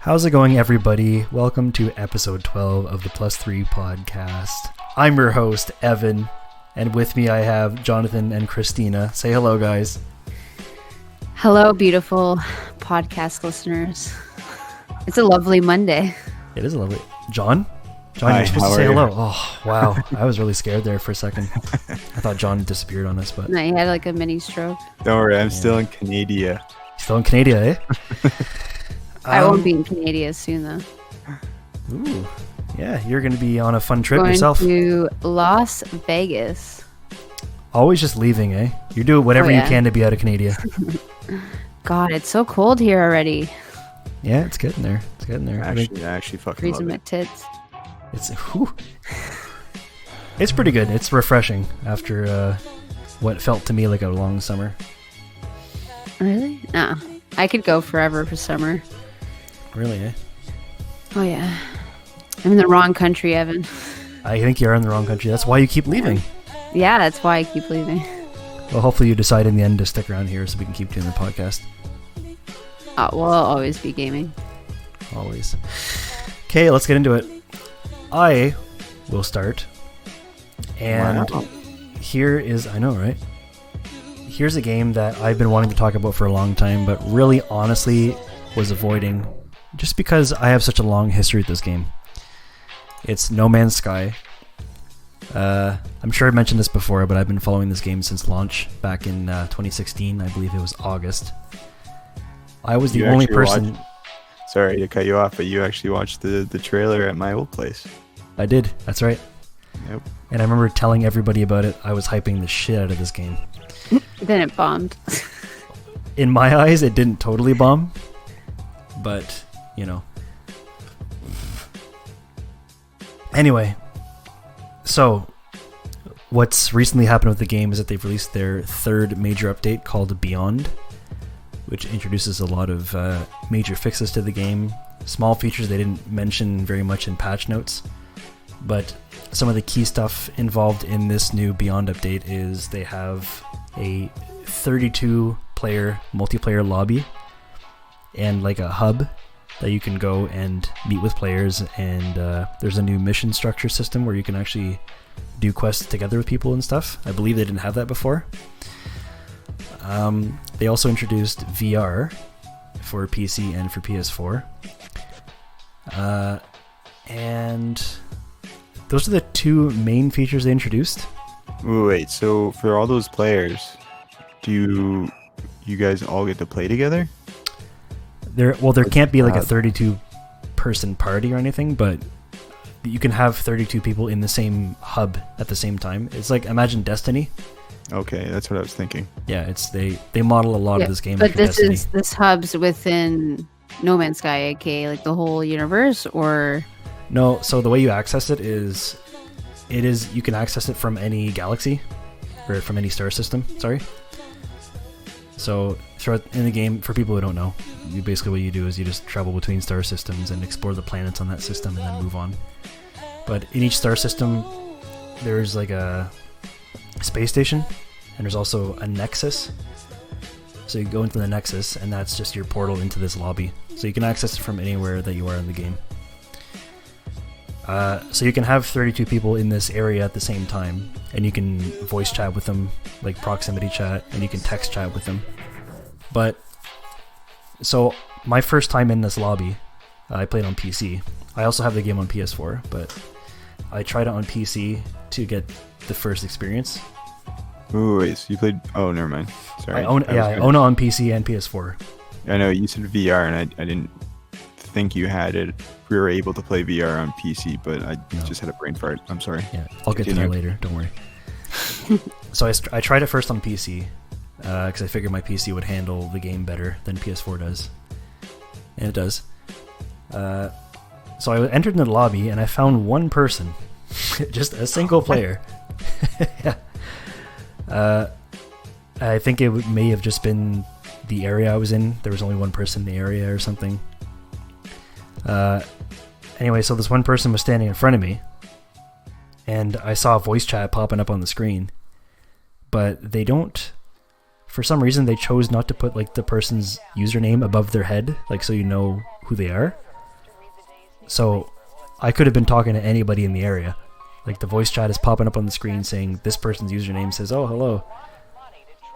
How's it going, everybody? Welcome to episode 12 of the Plus 3 podcast. I'm your host, Evan, and with me I have Jonathan and Christina. Say hello, guys. Hello, beautiful podcast listeners. It's a lovely Monday. It is a lovely... John, Hi, you're supposed to say you? hello. Oh, wow. I was really scared there for a second. I thought John disappeared on us, but... No, he had like a mini stroke. Don't worry, I'm still in Canada. Still in Canada, eh? I won't be in Canada soon, though. Ooh. Yeah, you're going to be on a fun trip Going yourself. to Las Vegas. Always just leaving, eh? You do whatever yeah. you can to be out of Canada. God, it's so cold here already. Yeah, it's getting there. It's getting there. I actually fucking Freezing love my it. tits. It's pretty good. It's refreshing after what felt to me like a long summer. Really? Nah. I could go forever for summer. Really, eh? Oh, yeah. I'm in the wrong country, Evan. I think you're in the wrong country. That's why you keep leaving. Yeah, that's why I keep leaving. Well, hopefully you decide in the end to stick around here so we can keep doing the podcast. Well, I'll always be gaming. Always. Okay, let's get into it. I will start. And Wow. here is... I know, right? Here's a game that I've been wanting to talk about for a long time, but really, honestly, was avoiding just because I have such a long history with this game. It's No Man's Sky. I'm sure I mentioned this before, but I've been following this game since launch back in 2016. I believe it was August. I was the You only actually person... Sorry to cut you off, but you actually watched the trailer at my old place. I did, that's right. Yep. And I remember telling everybody about it. I was hyping the shit out of this game. Then it bombed. In my eyes, it didn't totally bomb, but, you know. Anyway, so what's recently happened with the game is that they've released their third major update called Beyond, which introduces a lot of major fixes to the game, small features they didn't mention very much in patch notes, but some of the key stuff involved in this new Beyond update is they have a 32-player multiplayer lobby and like a hub that you can go and meet with players, and there's a new mission structure system where you can actually do quests together with people and stuff. I believe they didn't have that before. They also introduced VR for PC and for PS4. And those are the two main features they introduced. Wait, so for all those players, do you guys all get to play together? There can't be like a 32-person party or anything, but you can have 32 people in the same hub at the same time. It's like, imagine Destiny. Okay, that's what I was thinking. Yeah, it's they model a lot of this game But after Destiny. this hub's within No Man's Sky, aka like the whole universe, or... No, so the way you access it is you can access it from any galaxy, or from any star system, sorry. So throughout in the game, for people who don't know, basically what you do is you just travel between star systems and explore the planets on that system and then move on. But in each star system, there's like a space station, and there's also a nexus. So you go into the nexus, and that's just your portal into this lobby. So you can access it from anywhere that you are in the game. So you can have 32 people in this area at the same time, and you can voice chat with them, like proximity chat, and you can text chat with them. But, so my first time in this lobby, I played on PC. I also have the game on PS4, but I tried it on PC to get the first experience. Ooh, wait, so you played... Oh, never mind. Sorry. I own it on PC and PS4. I know, you said VR, and I didn't think you had it. We were able to play VR on PC, but I just had a brain fart. I'm sorry. Yeah, I'll get to that later. Don't worry. So I tried it first on PC because I figured my PC would handle the game better than PS4 does, and it does. So I entered in the lobby and I found one person, just a single player. Yeah. I think it may have just been the area I was in. There was only one person in the area or something. Anyway, so this one person was standing in front of me, and I saw a voice chat popping up on the screen, but they don't, for some reason, they chose not to put like the person's username above their head, like so you know who they are. So I could have been talking to anybody in the area. Like the voice chat is popping up on the screen saying this person's username says, "Oh, hello."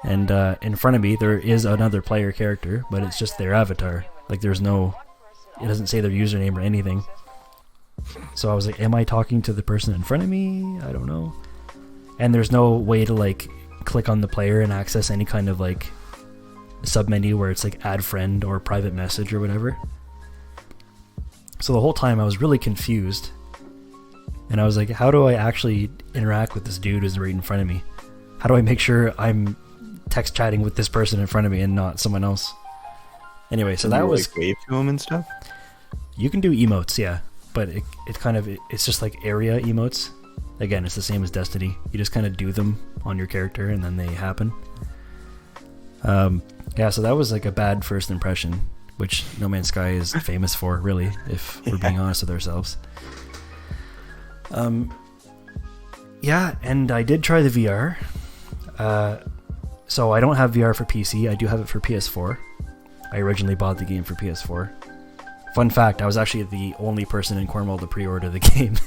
And in front of me there is another player character, but it's just their avatar. Like there's no, it doesn't say their username or anything. So I was like, am I talking to the person in front of me? I don't know. And there's no way to like click on the player and access any kind of like submenu where it's like add friend or private message or whatever. So the whole time I was really confused. And I was like, how do I actually interact with this dude who's right in front of me? How do I make sure I'm text chatting with this person in front of me and not someone else? Anyway, so that was like wave to him and stuff. You can do emotes, yeah, but it's just like area emotes. Again, it's the same as Destiny. You just kind of do them on your character and then they happen. Yeah, so that was like a bad first impression, which No Man's Sky is famous for, really, if we're being honest with ourselves. Yeah, and I did try the VR. So I don't have VR for PC. I do have it for PS4. I originally bought the game for PS4. Fun fact, I was actually the only person in Cornwall to pre-order the game.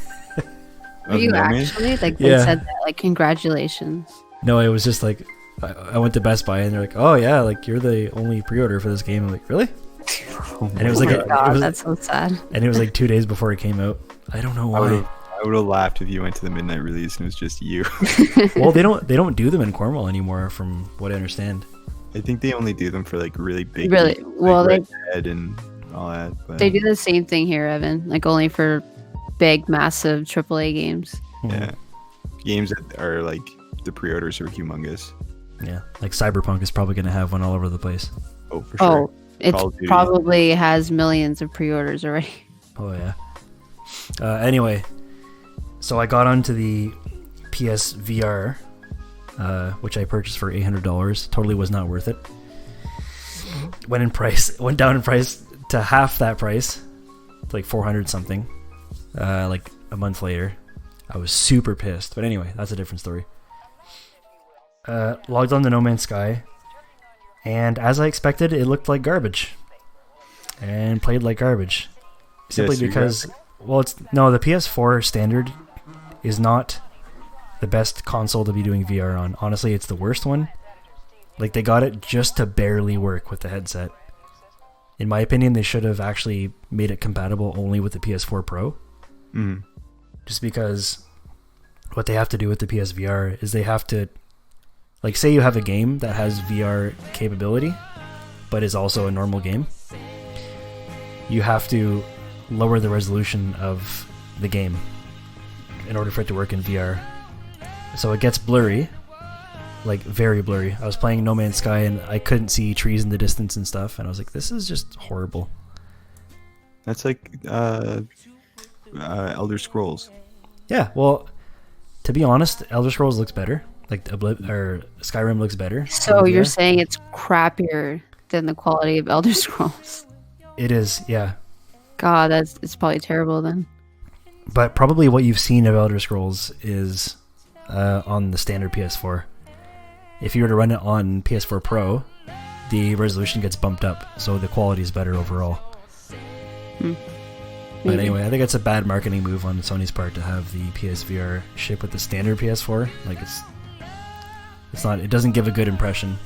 Were you actually? Like, they said that, like, congratulations. No, it was just like, I went to Best Buy and they're like, oh yeah, like, you're the only pre-order for this game. I'm like, really? And it was like, that's so sad. And it was like 2 days before it came out. I don't know why. I would have laughed if you went to the midnight release and it was just you. Well, they don't do them in Cornwall anymore, from what I understand. I think they only do them for like really big, really well, like Red Dead and all that. But they do the same thing here, Evan. Like only for big, massive AAA games. Yeah, games that are like the pre-orders are humongous. Yeah, like Cyberpunk is probably going to have one all over the place. Oh, for sure. Oh, it probably has millions of pre-orders already. Oh yeah. Anyway, so I got onto the PSVR, which I purchased for $800. Totally was not worth it. Went down in price to half that price, like 400 something. Like a month later, I was super pissed. But anyway, that's a different story. Logged on to No Man's Sky, and as I expected, it looked like garbage, and played like garbage. Simply because, the PS4 standard is not the best console to be doing VR on. Honestly, it's the worst one. Like, they got it just to barely work with the headset. In my opinion, they should have actually made it compatible only with the PS4 Pro. Mm. Just because what they have to do with the PSVR is they have to, like, say you have a game that has VR capability, but is also a normal game. You have to lower the resolution of the game in order for it to work in VR. So it gets blurry, like very blurry. I was playing No Man's Sky and I couldn't see trees in the distance and stuff, and I was like, this is just horrible. That's like Elder Scrolls. Yeah, well, to be honest, Elder Scrolls looks better. Like Skyrim looks better. So you're saying it's crappier than the quality of Elder Scrolls? It is, yeah. God, it's probably terrible then. But probably what you've seen of Elder Scrolls is on the standard PS4. If you were to run it on PS4 Pro, the resolution gets bumped up, so the quality is better overall. But anyway, I think it's a bad marketing move on Sony's part to have the PSVR ship with the standard PS4. Like, it's not. It doesn't give a good impression.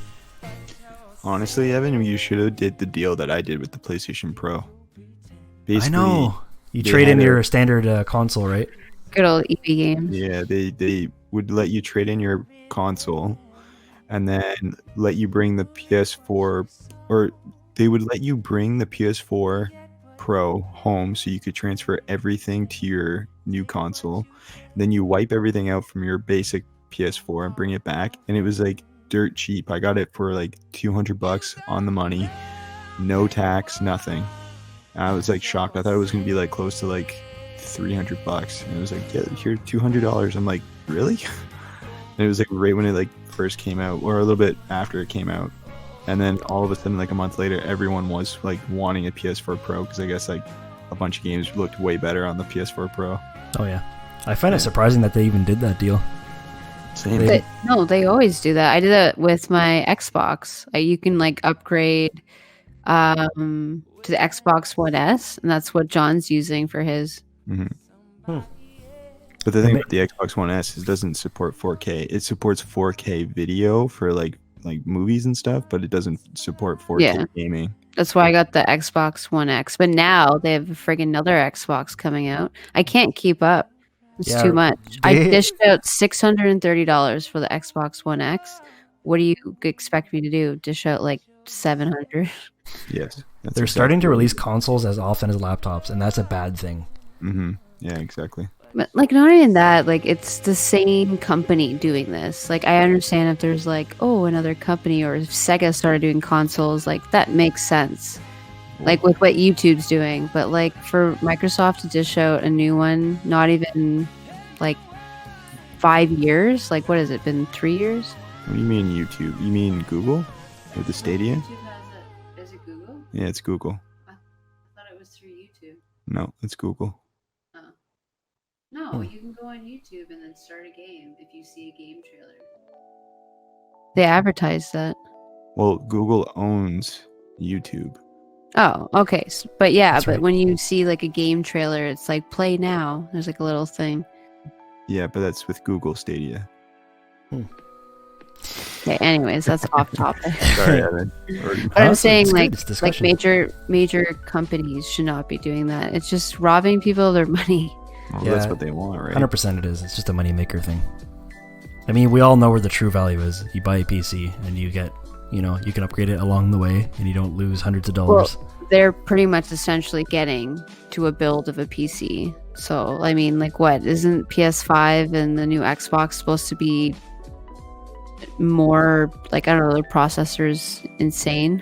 Honestly, Evan, you should have did the deal that I did with the PlayStation Pro. Basically, I know. You trade in your standard console, right? Good old EP games. Yeah, they would let you trade in your console and then let you bring the PS4, or they would let you bring the PS4 Pro home so you could transfer everything to your new console. And then you wipe everything out from your basic PS4 and bring it back. And it was like dirt cheap. I got it for like $200 on the money, no tax, nothing. And I was like shocked. I thought it was gonna be like close to like $300, and it was like, yeah, here, $200. I'm like, really? And it was like right when it like first came out, or a little bit after it came out. And then all of a sudden, like a month later, everyone was like wanting a PS4 Pro, because I guess like a bunch of games looked way better on the PS4 Pro. Oh yeah, I find it surprising that they even did that deal. Same. They always do that. I did that with my Xbox. You can like upgrade to the Xbox One S, and that's what John's using for his. But the thing about the Xbox One S is it doesn't support 4K. It supports 4K video for like movies and stuff, but it doesn't support 4K gaming. That's why I got the Xbox One X. But now they have a friggin' another Xbox coming out. I can't keep up. It's too much. I dished out $630 for the Xbox One X. What do you expect me to do? Dish out like $700? Yes. They're starting to release consoles as often as laptops, and that's a bad thing. Yeah, exactly. But like, not even that, like, it's the same company doing this. Like, I understand if there's like, oh, another company, or if Sega started doing consoles, like, that makes sense. Like with what YouTube's doing. But like for Microsoft to dish out a new one, not even like 5 years, like what has it been, 3 years? What do you mean YouTube? You mean Google with the Stadia? YouTube has it. Is it Google? Yeah, it's Google. I thought it was through YouTube. No, it's Google. Oh. No, you can go on YouTube and then start a game if you see a game trailer. They advertise that. Well, Google owns YouTube. Oh, okay. But yeah, That's but right. when you see like a game trailer, it's like play now. There's like a little thing. Yeah, but that's with Google Stadia. Okay, anyways, that's off topic. Sorry, Evan. But I'm saying it's like good, it's discussion. major companies should not be doing that. It's just robbing people of their money. Well, Yeah. that's what they want, right? 100% it is. It's just a moneymaker thing. I mean, we all know where the true value is. You buy a PC and you get, you can upgrade it along the way and you don't lose hundreds of dollars. Well, they're pretty much essentially getting to a build of a PC. So, I mean, like what? Isn't PS5 and the new Xbox supposed to be more, like, I don't know, their processor's insane?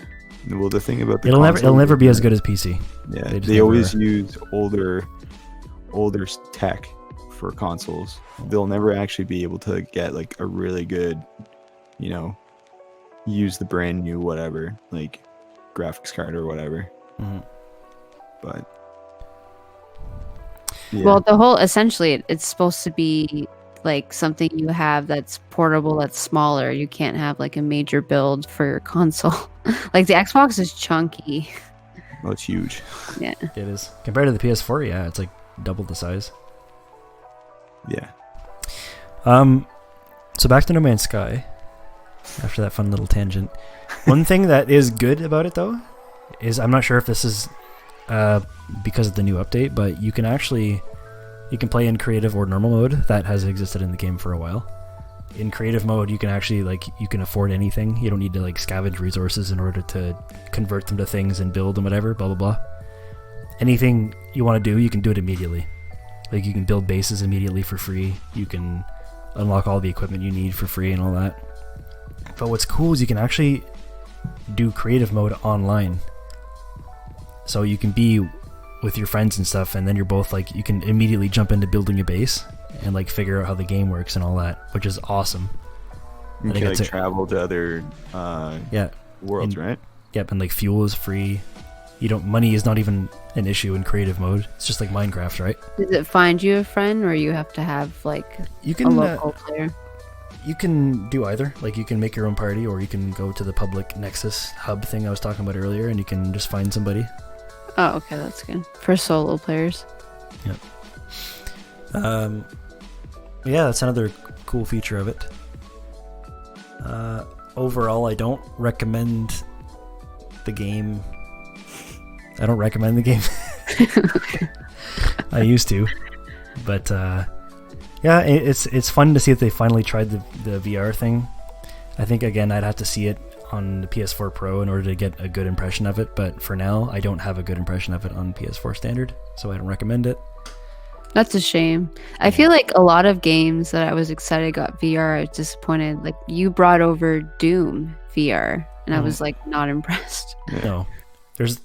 Well, the thing about the It'll console never be is as good as PC. Yeah, They just they never always are. use older tech for consoles. They'll never actually be able to get like a really good, use the brand new whatever, like graphics card or whatever. Mhm. But yeah. Well, the whole, essentially, it's supposed to be like something you have that's portable, that's smaller. You can't have like a major build for your console. Like the Xbox is chunky. Well, it's huge. Yeah. It is. Compared to the PS4, yeah, it's like double the size. Yeah. So back to No Man's Sky. After that fun little tangent. One thing that is good about it, though, is I'm not sure if this is because of the new update, but you can play in creative or normal mode. That has existed in the game for a while. In creative mode, you can actually, you can afford anything. You don't need to, scavenge resources in order to convert them to things and build and whatever, blah, blah, blah. Anything you want to do, you can do it immediately. Like, you can build bases immediately for free. You can unlock all the equipment you need for free and all that. But what's cool is you can actually do creative mode online. So you can be with your friends and stuff, and then you're both you can immediately jump into building a base and figure out how the game works and all that, which is awesome. You I think can it's travel to other worlds, right? Yep, and fuel is free. Money is not even an issue in creative mode. It's just like Minecraft, right? Does it find you a friend, or you have to have You a can local player? you can do either. You can make your own party, or you can go to the public Nexus hub thing I was talking about earlier, and you can just find somebody. Oh, okay, that's good for solo players. Yep. Yeah, that's another cool feature of it. Overall, I don't recommend the game. I don't recommend the game. I used to, but yeah, it's fun to see that they finally tried the VR thing. I think again I'd have to see it on the PS4 Pro in order to get a good impression of it, but for now I don't have a good impression of it on PS4 Standard, so I don't recommend it. That's a shame. I feel like a lot of games that I was excited got VR, I was disappointed. Like, you brought over Doom VR, and I was not impressed. Yeah. No,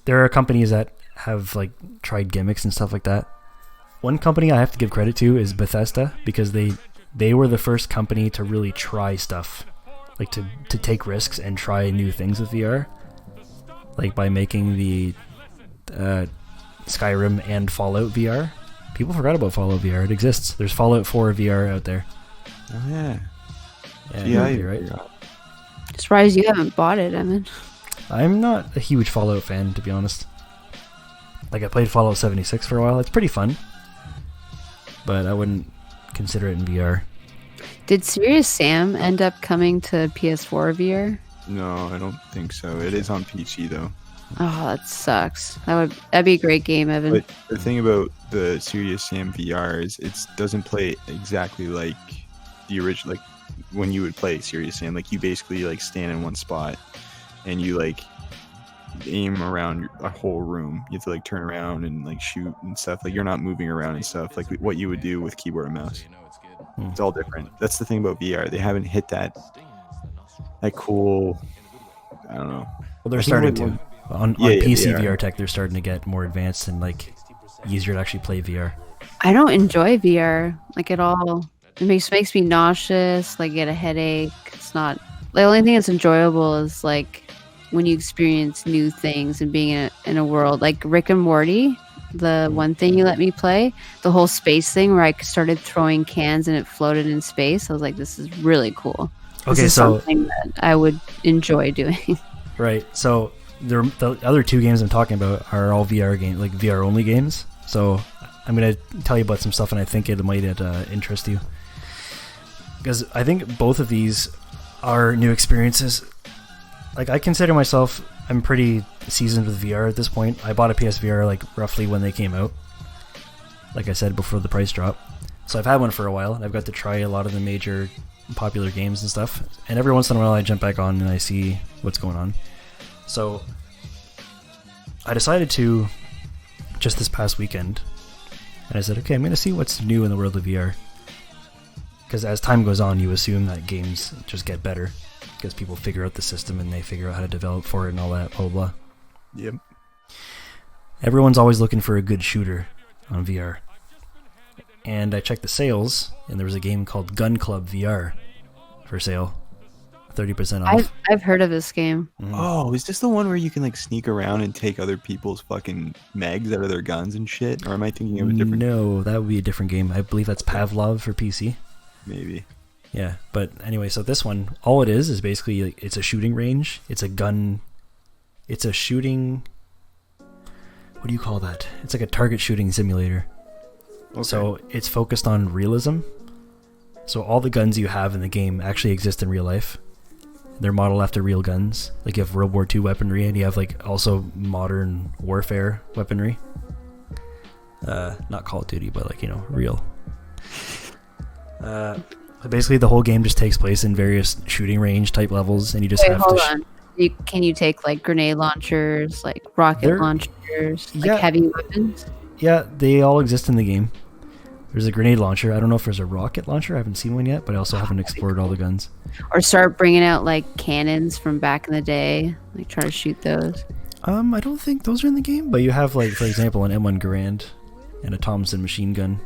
there are companies that have tried gimmicks and stuff like that. One company I have to give credit to is Bethesda, because they were the first company to really try stuff, to take risks and try new things with VR, by making the Skyrim and Fallout VR. People forgot about Fallout VR. It exists. There's Fallout 4 VR out there. Oh yeah. Yeah, Yeah, you're right. forgot. Surprised you haven't bought it, Evan. I'm not a huge Fallout fan, to be honest. Like, I played Fallout 76 for a while. It's pretty fun, but I wouldn't consider it in VR. Did Serious Sam end up coming to PS4 VR? No, I don't think so. It is on PC though. Oh, that sucks. That'd be a great game, Evan. But the thing about the Serious Sam VR is it doesn't play exactly like the original, like when you would play Serious Sam. Like you basically like stand in one spot and you like aim around a whole room. You have to like turn around and like shoot and stuff. Like you're not moving around and stuff like what you would do with keyboard and mouse. It's all different. That's the thing about VR. They haven't hit that cool. I don't know. Well, they're starting to. On PC VR tech, they're starting to get more advanced and like easier to actually play VR. I don't enjoy VR like at all. It makes me nauseous. Like get a headache. It's not. The only thing that's enjoyable is like when you experience new things and being in a world like Rick and Morty. The one thing you let me play, the whole space thing where I started throwing cans and it floated in space. I was like, this is really cool. This is something that I would enjoy doing. Right. So the other two games I'm talking about are all VR games, like VR only games. So I'm going to tell you about some stuff, and I think it might interest you. Because I think both of these are new experiences. Like, I consider myself, I'm pretty seasoned with VR at this point. I bought a PSVR like roughly when they came out. Like I said, before the price drop. So I've had one for a while, and I've got to try a lot of the major popular games and stuff. And every once in a while I jump back on and I see what's going on. So I decided to, just this past weekend, and I said, okay, I'm going to see what's new in the world of VR. Because as time goes on, you assume that games just get better. Because people figure out the system and they figure out how to develop for it and all that, blah, blah, blah. Yep. Everyone's always looking for a good shooter on VR. And I checked the sales, and there was a game called Gun Club VR for sale. 30% off. I've heard of this game. Mm-hmm. Oh, is this the one where you can like sneak around and take other people's fucking mags out of their guns and shit? Or am I thinking of a different? No, that would be a different game. I believe that's Pavlov for PC. Maybe. Yeah, but anyway, so this one, all it is basically like, it's a shooting range. It's a gun. It's a shooting. What do you call that? It's like a target shooting simulator. Okay. So it's focused on realism. So all the guns you have in the game actually exist in real life. They're modeled after real guns. Like you have World War II weaponry, and you have like also modern warfare weaponry. Not Call of Duty, but like, you know, real. Basically, the whole game just takes place in various shooting range type levels, and you just have hold to. On. Can you take like grenade launchers, like rocket launchers, like heavy weapons? Yeah, they all exist in the game. There's a grenade launcher. I don't know if there's a rocket launcher. I haven't seen one yet, but I also haven't explored all the guns. Or start bringing out like cannons from back in the day, like try to shoot those. I don't think those are in the game, but you have like, for example, an M1 Garand and a Thompson machine gun.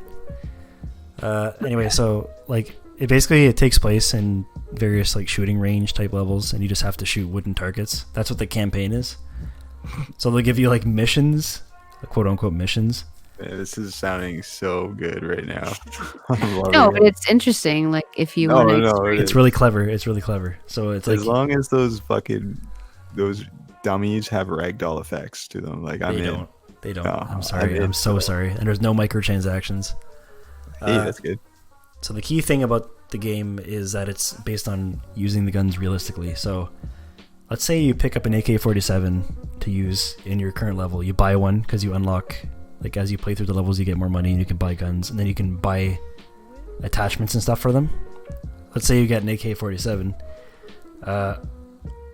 Anyway, so like it takes place in various like shooting range type levels, and you just have to shoot wooden targets. That's what the campaign is. So they'll give you like missions, like quote unquote missions. Yeah, this is sounding so good right now. No, but it's interesting. Like if you want to, it's really clever. It's really clever. So it's as long as those dummies have ragdoll effects to them, like They don't. Oh, I'm sorry. I'm so sorry. And there's no microtransactions. Hey, that's good. So the key thing about the game is that it's based on using the guns realistically. So let's say you pick up an AK-47 to use in your current level. You buy one because you unlock, like as you play through the levels, you get more money and you can buy guns, and then you can buy attachments and stuff for them. Let's say you get an AK-47.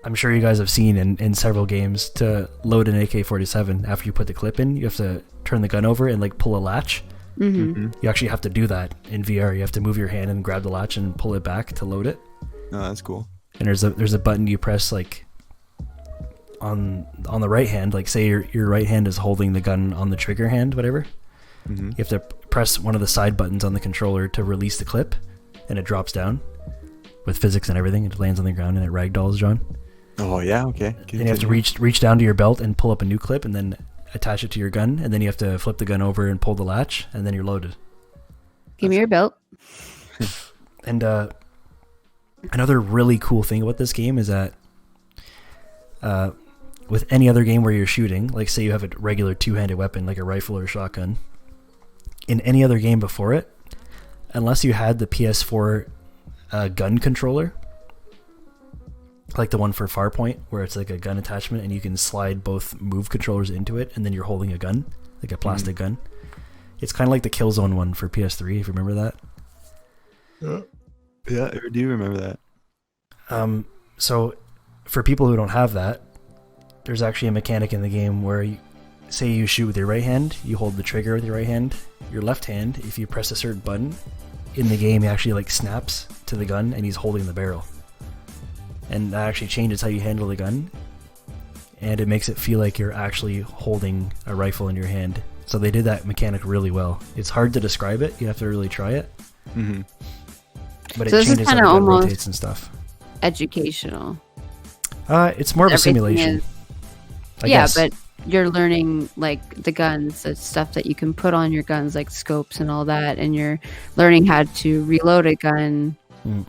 I'm sure you guys have seen in several games, to load an AK-47, after you put the clip in, you have to turn the gun over and like pull a latch. Mm-hmm. You actually have to do that in VR. You have to move your hand and grab the latch and pull it back to load it. Oh, that's cool. And there's a button you press like on the right hand, like say your right hand is holding the gun on the trigger hand, whatever. Mm-hmm. You have to press one of the side buttons on the controller to release the clip, and it drops down with physics and everything. It lands on the ground and it ragdolls, John. Oh yeah, okay. Then you have to reach down to your belt and pull up a new clip, and then attach it to your gun, and then you have to flip the gun over and pull the latch, and then you're loaded. Give me your belt. And another really cool thing about this game is that with any other game where you're shooting, like say you have a regular two-handed weapon like a rifle or a shotgun, in any other game before it, unless you had the PS4 gun controller, like the one for Farpoint, where it's like a gun attachment and you can slide both move controllers into it and then you're holding a gun, like a plastic gun. It's kind of like the Killzone one for PS3, if you remember that. Yeah, I do remember that. So for people who don't have that, there's actually a mechanic in the game where say you shoot with your right hand, you hold the trigger with your right hand. Your left hand, if you press a certain button in the game, he actually like snaps to the gun and he's holding the barrel. And that actually changes how you handle the gun, and it makes it feel like you're actually holding a rifle in your hand. So they did that mechanic really well. It's hard to describe it. You have to really try it. Mm-hmm. But so it changes how the gun almost rotates and stuff. Educational. It's more of a simulation. I guess. But you're learning like the guns, the stuff that you can put on your guns, like scopes and all that, and you're learning how to reload a gun.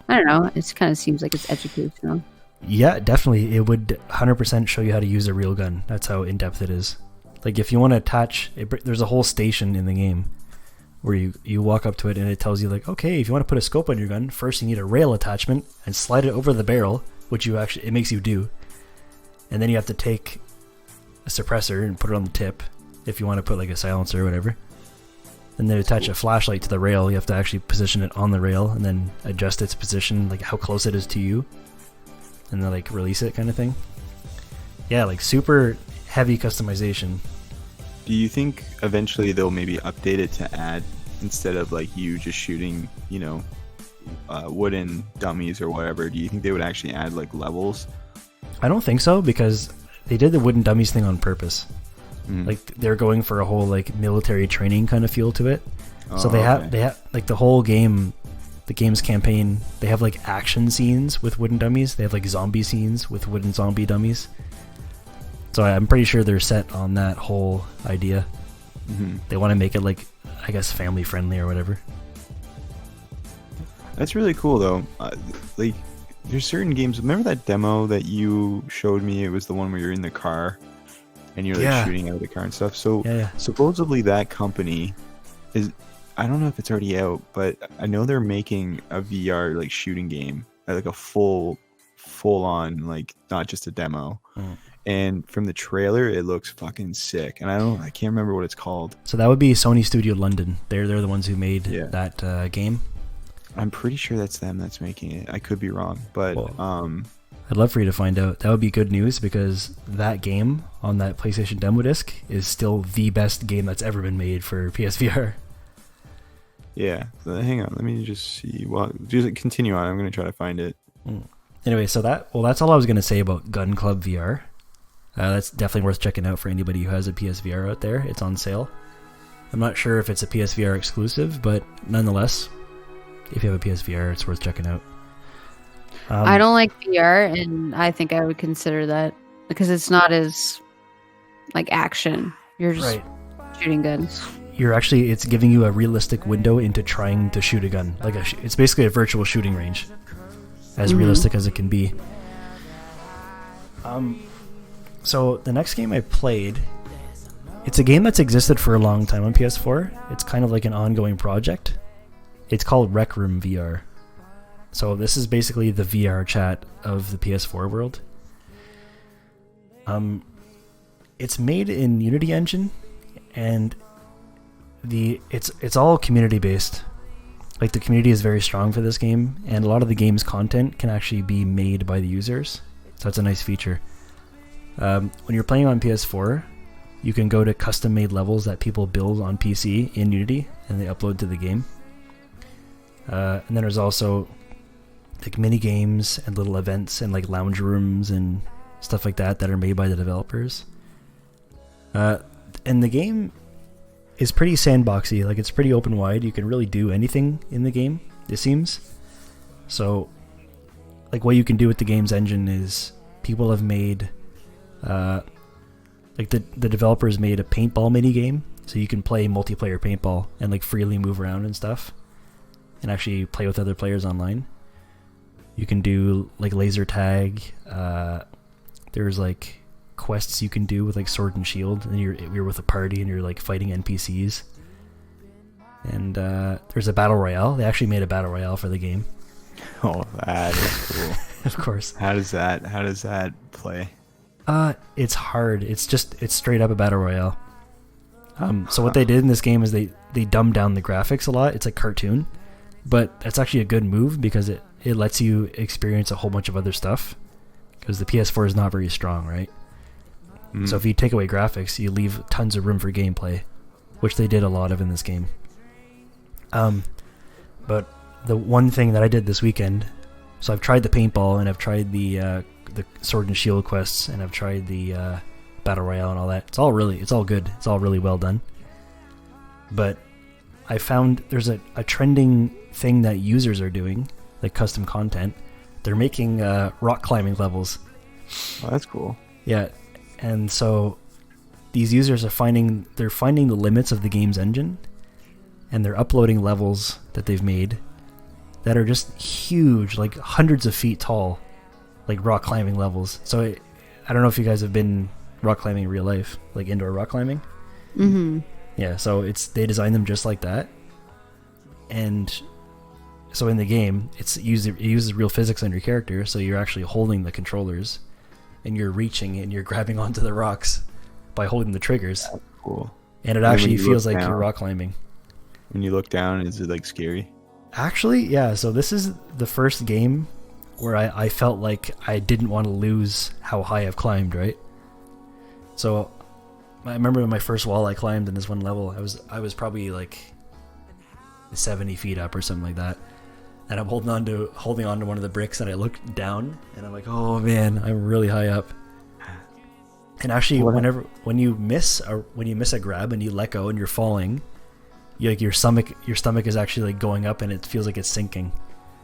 I don't know. It kind of seems like it's educational. Yeah, definitely. It would 100% show you how to use a real gun. That's how in-depth it is. Like if you want to attach, there's a whole station in the game where you walk up to it and it tells you like, okay, if you want to put a scope on your gun, first you need a rail attachment and slide it over the barrel, which it makes you do. And then you have to take a suppressor and put it on the tip if you want to put like a silencer or whatever. And then attach a flashlight to the rail. You have to actually position it on the rail and then adjust its position, like how close it is to you, and then like release it kind of thing. Yeah, like super heavy customization. Do you think eventually they'll maybe update it to add, instead of like you just shooting, wooden dummies or whatever, do you think they would actually add like levels? I don't think so, because they did the wooden dummies thing on purpose. Like they're going for a whole like military training kind of feel to it. So they have like the whole game, the game's campaign, they have like action scenes with wooden dummies. They have like zombie scenes with wooden zombie dummies. So I'm pretty sure they're set on that whole idea. They want to make it like, I guess, family friendly or whatever. That's really cool though. Like there's certain games, remember that demo that you showed me? It was the one where you're in the car and you're like shooting out of the car and stuff. So supposedly that company is, I don't know if it's already out, but I know they're making a VR like shooting game, like a full on, like not just a demo. And from the trailer, it looks fucking sick. And I can't remember what it's called. So that would be Sony Studio London. They're the ones who made that game. I'm pretty sure that's them that's making it. I could be wrong, but I'd love for you to find out. That would be good news, because that game on that PlayStation demo disc is still the best game that's ever been made for PSVR. Yeah. So hang on. Let me just see. Well, just continue on. I'm going to try to find it. Anyway, so that's all I was going to say about Gun Club VR. That's definitely worth checking out for anybody who has a PSVR out there. It's on sale. I'm not sure if it's a PSVR exclusive, but nonetheless, if you have a PSVR, it's worth checking out. I don't like VR, and I think I would consider that, because it's not as like action. You're just shooting guns. It's giving you a realistic window into trying to shoot a gun. Like it's basically a virtual shooting range, as realistic as it can be. So the next game I played, it's a game that's existed for a long time on PS4. It's kind of like an ongoing project. It's called Rec Room VR. So this is basically the VR chat of the PS4 world. It's made in Unity engine, and it's all community based. Like the community is very strong for this game, and a lot of the game's content can actually be made by the users. So that's a nice feature. When you're playing on PS4, you can go to custom made levels that people build on PC in Unity, and they upload to the game. And then there's also like mini games and little events and like lounge rooms and stuff like that are made by the developers. And the game is pretty sandboxy. Like it's pretty open wide. You can really do anything in the game, it seems. So like what you can do with the game's engine is people have made like the developers made a paintball mini game, so you can play multiplayer paintball and like freely move around and stuff and actually play with other players online. You can do like laser tag. There's like quests you can do with like sword and shield, and you're with a party and you're like fighting NPCs. And there's a battle royale. They actually made a battle royale for the game. Oh, that is cool. Of course. How does that play? It's hard. It's straight up a battle royale. So what they did in this game is they dumbed down the graphics a lot. It's like cartoon, but that's actually a good move because it lets you experience a whole bunch of other stuff. Because the PS4 is not very strong, right? So if you take away graphics, you leave tons of room for gameplay, which they did a lot of in this game. But the one thing that I did this weekend, so I've tried the paintball and I've tried the sword and shield quests and I've tried the battle royale and all that. It's all good. It's all really well done. But I found there's a trending thing that users are doing, like custom content. They're making rock climbing levels. Oh, that's cool. Yeah, and so these users are finding the limits of the game's engine, and they're uploading levels that they've made that are just huge, like hundreds of feet tall, like rock climbing levels. So I don't know if you guys have been rock climbing in real life, like indoor rock climbing. Mm-hmm. Yeah, so they designed them just like that, and so in the game, it uses real physics on your character. So you're actually holding the controllers, and you're reaching and you're grabbing onto the rocks by holding the triggers. That's cool. And it actually feels like you're rock climbing. When you look down, is it like scary? Actually, yeah. So this is the first game where I felt like I didn't want to lose how high I've climbed, right? So I remember my first wall I climbed in this one level, I was probably like 70 feet up or something like that. And I'm holding on to one of the bricks, and I look down and I'm like, oh man, I'm really high up. And actually, when you miss a grab and you let go and you're falling, your stomach is actually like going up and it feels like it's sinking.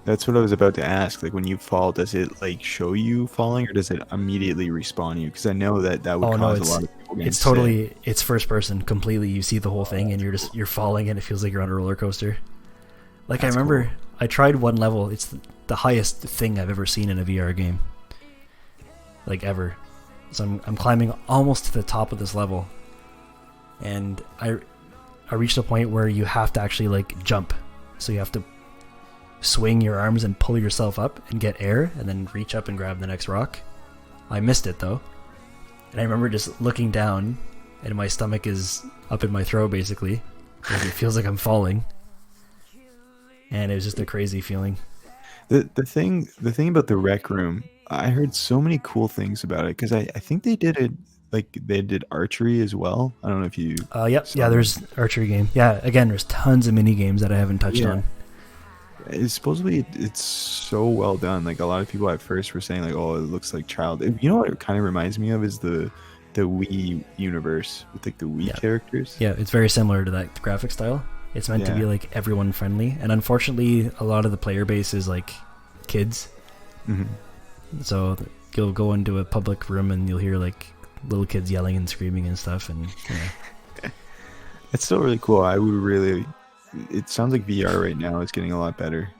That's what I was about to ask. Like when you fall, does it like show you falling, or does it immediately respawn you? Because I know that would cause a lot of people. It's first person completely. You see the whole thing and you're falling and it feels like you're on a roller coaster. Like I remember, cool. I tried one level. It's the highest thing I've ever seen in a VR game, like ever. So I'm climbing almost to the top of this level, and I reached a point where you have to actually like jump. So you have to swing your arms and pull yourself up and get air, and then reach up and grab the next rock. I missed it though, and I remember just looking down, and my stomach is up in my throat basically, because it feels like I'm falling. And it was just a crazy feeling. The thing about the rec room, I heard so many cool things about it, because I think they did archery as well. I don't know if you. Yep. Yeah, there's archery game. Yeah, again, there's tons of mini games that I haven't touched on. Supposedly it's so well done. Like a lot of people at first were saying like, oh, it looks like child. You know what it kind of reminds me of is the Wii universe with like the Wii characters. Yeah, it's very similar to that graphic style. It's meant to be like everyone friendly, and unfortunately a lot of the player base is like kids. Mm-hmm. So you'll go into a public room and you'll hear like little kids yelling and screaming and stuff, and it's still really cool. It sounds like VR right now is getting a lot better.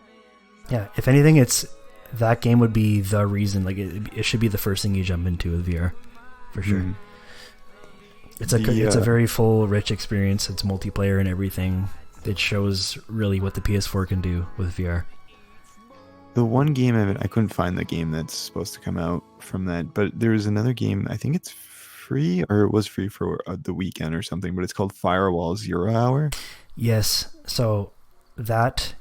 Yeah, if anything, that game would be the reason. Like it should be the first thing you jump into with VR, for sure. Mm-hmm. It's a very full, rich experience. It's multiplayer and everything. It shows really what the PS4 can do with VR. The one game I couldn't find the game that's supposed to come out from that, but there's another game. I think it's free, or it was free for the weekend or something. But it's called Firewall 0 Hour. Yes. So that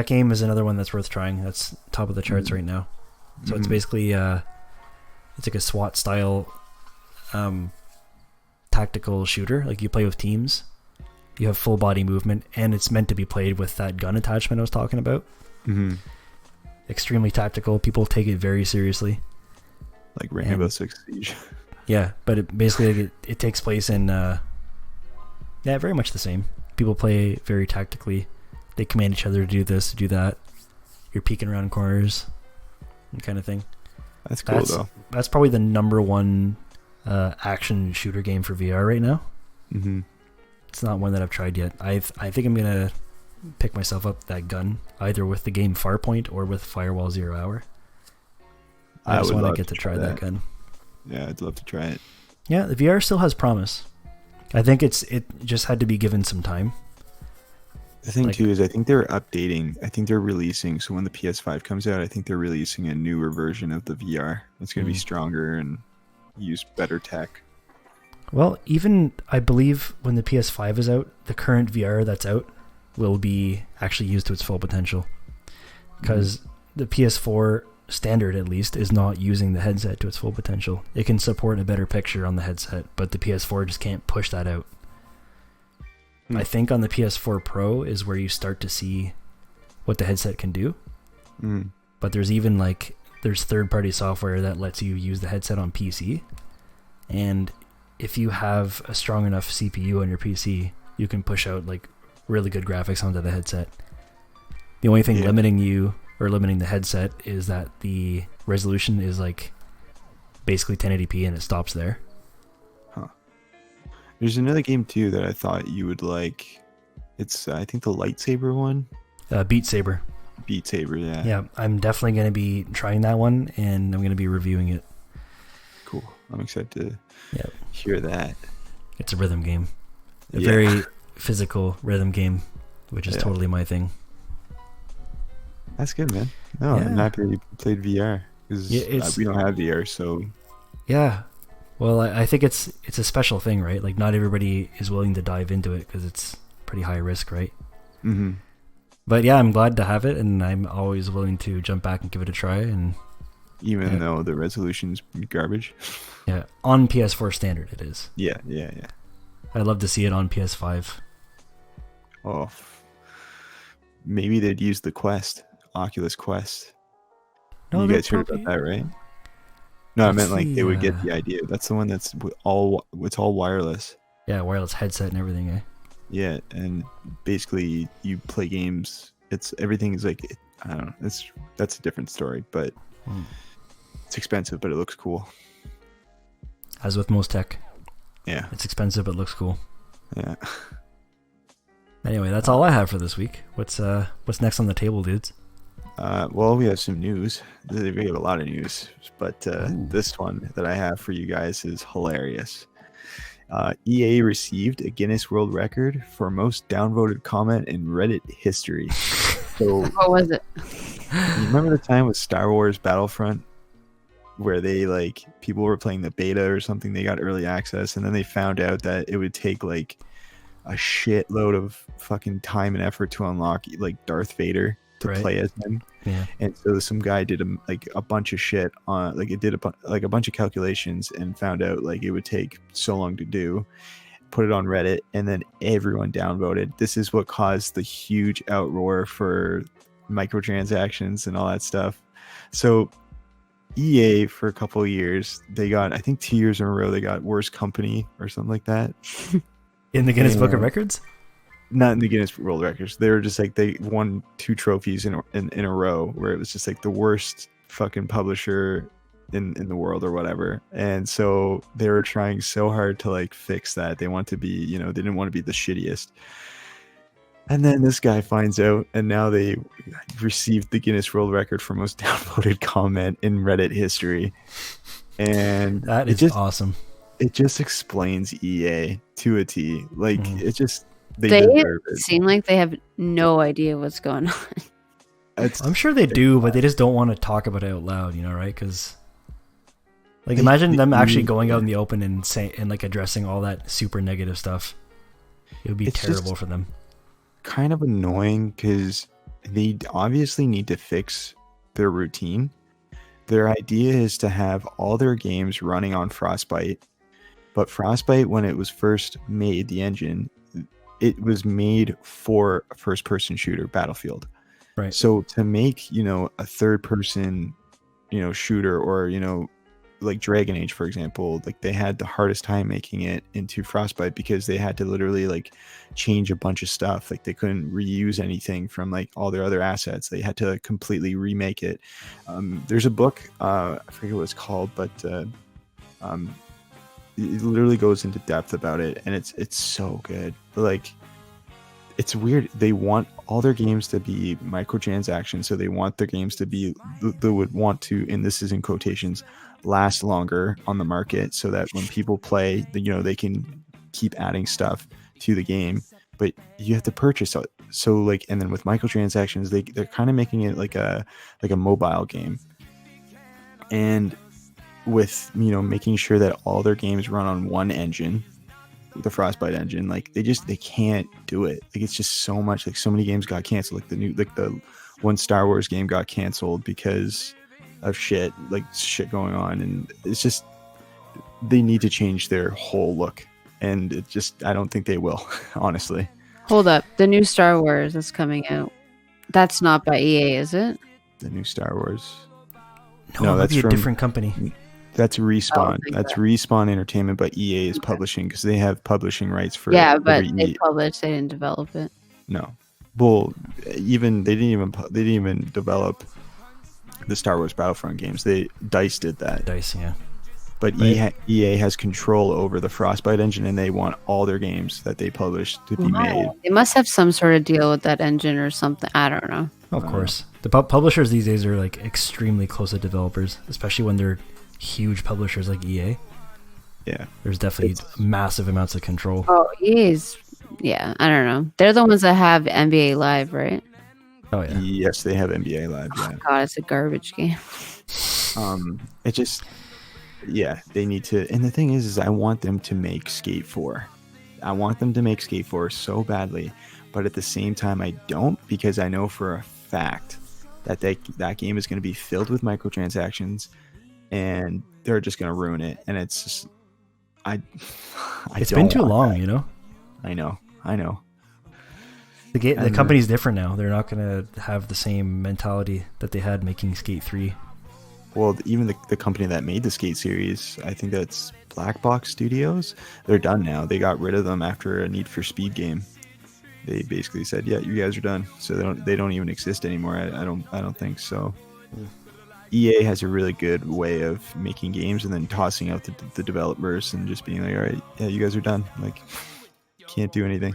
game is another one that's worth trying. That's top of the charts right now. So it's basically it's like a SWAT style tactical shooter. Like you play with teams, you have full body movement, and it's meant to be played with that gun attachment I was talking about. Mm-hmm. Extremely tactical. People take it very seriously, like Rainbow Six Siege. Yeah, but it takes place in very much the same. People play very tactically. They command each other to do this, to do that. You're peeking around corners, and kind of thing. That's cool though. That's probably the number one action shooter game for VR right now. Mm-hmm. It's not one that I've tried yet. I think I'm gonna pick myself up that gun either with the game Farpoint or with Firewall 0 Hour. I just want to get to try that gun. Yeah, I'd love to try it. Yeah, the VR still has promise. I think it just had to be given some time. The thing too is I think they're updating. I think they're releasing. So when the PS5 comes out, I think they're releasing a newer version of the VR. It's going to be stronger and use better tech. Well, even I believe when the PS5 is out, the current VR that's out will be actually used to its full potential. Because the PS4 standard, at least, is not using the headset to its full potential. It can support a better picture on the headset, but the PS4 just can't push that out. I think on the PS4 Pro is where you start to see what the headset can do. But there's even there's third-party software that lets you use the headset on PC. And if you have a strong enough CPU on your PC, you can push out really good graphics onto the headset. The only thing limiting the headset is that the resolution is basically 1080p and it stops there. There's another game too that I thought you would like. It's I think the lightsaber one. Beat Saber. Beat Saber, yeah. Yeah, I'm definitely going to be trying that one, and I'm going to be reviewing it. Cool. I'm excited to hear that. It's a rhythm game. A very physical rhythm game, which is totally my thing. That's good, man. No, I'm happy you played VR. Because we don't have VR, so... Yeah. Well, I think it's a special thing, right? Not everybody is willing to dive into it because it's pretty high risk, right? Mm-hmm. But yeah, I'm glad to have it, and I'm always willing to jump back and give it a try. And even though the resolution's garbage. Yeah, on PS4 standard it is. Yeah. I'd love to see it on PS5. Oh, maybe they'd use the Oculus Quest. No, you guys heard about that, right? No, I meant they would get the idea. That's the one that's it's all wireless. Yeah, wireless headset and everything, eh? Yeah, and basically you play games. Everything is I don't know. That's a different story, but it's expensive, but it looks cool. As with most tech. Yeah. It's expensive, but looks cool. Yeah. Anyway, that's all I have for this week. What's next on the table, dudes? Well, we have some news. We have a lot of news, but this one that I have for you guys is hilarious. EA received a Guinness World Record for most downvoted comment in Reddit history. So, what was it? You remember the time with Star Wars Battlefront where they people were playing the beta or something, they got early access, and then they found out that it would take a shitload of fucking time and effort to unlock Darth Vader to play as him. Yeah. And so some guy did a bunch of shit on it did a bunch of calculations and found out it would take so long to do, put it on Reddit, and then everyone downvoted. This is what caused the huge outroar for microtransactions and all that stuff. So EA for a couple of years, they got, I think 2 years in a row, they got worst company or something like that. In the Guinness Book of Records? Not in the Guinness World Records. They were just they won 2 trophies in a row where it was just the worst fucking publisher in the world or whatever. And so they were trying so hard to fix that. They want to be, they didn't want to be the shittiest. And then this guy finds out, and now they received the Guinness World Record for most downvoted comment in Reddit history. And that is awesome. It just explains EA to a T. It just... They seem like they have no idea what's going on. I'm sure they do, but they just don't want to talk about it out loud, right? Because, imagine them actually going out in the open and addressing all that super negative stuff. It would be terrible for them. Kind of annoying because they obviously need to fix their routine. Their idea is to have all their games running on Frostbite, but Frostbite, when it was first made, the engine, it was made for a first-person shooter, Battlefield. Right. So to make, a third-person, shooter or, Dragon Age, for example, they had the hardest time making it into Frostbite because they had to literally, change a bunch of stuff. They couldn't reuse anything from, all their other assets. They had to completely remake it. There's a book, I forget what it's called, but it literally goes into depth about it, and it's so good. It's weird. They want all their games to be microtransactions, so they want their games to be, they would want to, and this is in quotations, last longer on the market, so that when people play, they can keep adding stuff to the game, but you have to purchase it. So like, and then with microtransactions, they're kind of making it like a mobile game, and with making sure that all their games run on one engine, the Frostbite engine, like they can't do it. Like it's just so much, like so many games got canceled. Like the one Star Wars game got canceled because of shit going on, and it's just, they need to change their whole look, and I don't think they will. Honestly. Hold up, the new Star Wars that's coming out, that's not by EA, is it? The new Star Wars, no, that's a different company. That's Respawn. That's Respawn Entertainment, but EA is publishing, because they have publishing rights for. Yeah, but they published, they didn't develop it. No, well, they didn't even develop the Star Wars Battlefront games. DICE did that. DICE, yeah. But EA has control over the Frostbite engine, and they want all their games that they publish to be made. They must have some sort of deal with that engine or something. I don't know. Of course, the publishers these days are like extremely close to developers, especially when they're huge publishers like EA. Yeah, there's definitely massive amounts of control. Oh, EA's, yeah, I don't know. They're the ones that have NBA Live, right? Oh yeah. Yes, they have NBA Live. Yeah. Oh, God, it's a garbage game. It just, yeah, they need to. And the thing is I want them to make Skate 4. I want them to make Skate 4 so badly, but at the same time I don't, because I know for a fact that that game is going to be filled with microtransactions, and they're just going to ruin it. And it's just, it's been too long, I know. The company's different now. They're not going to have the same mentality that they had making Skate 3. Well, even the company that made the Skate series, I think that's Black Box Studios. They're done now. They got rid of them after a Need for Speed game. They basically said, "Yeah, you guys are done." So they don't even exist anymore. I don't think so. EA has a really good way of making games and then tossing out the developers and just being like, "All right, yeah, you guys are done." Like, can't do anything.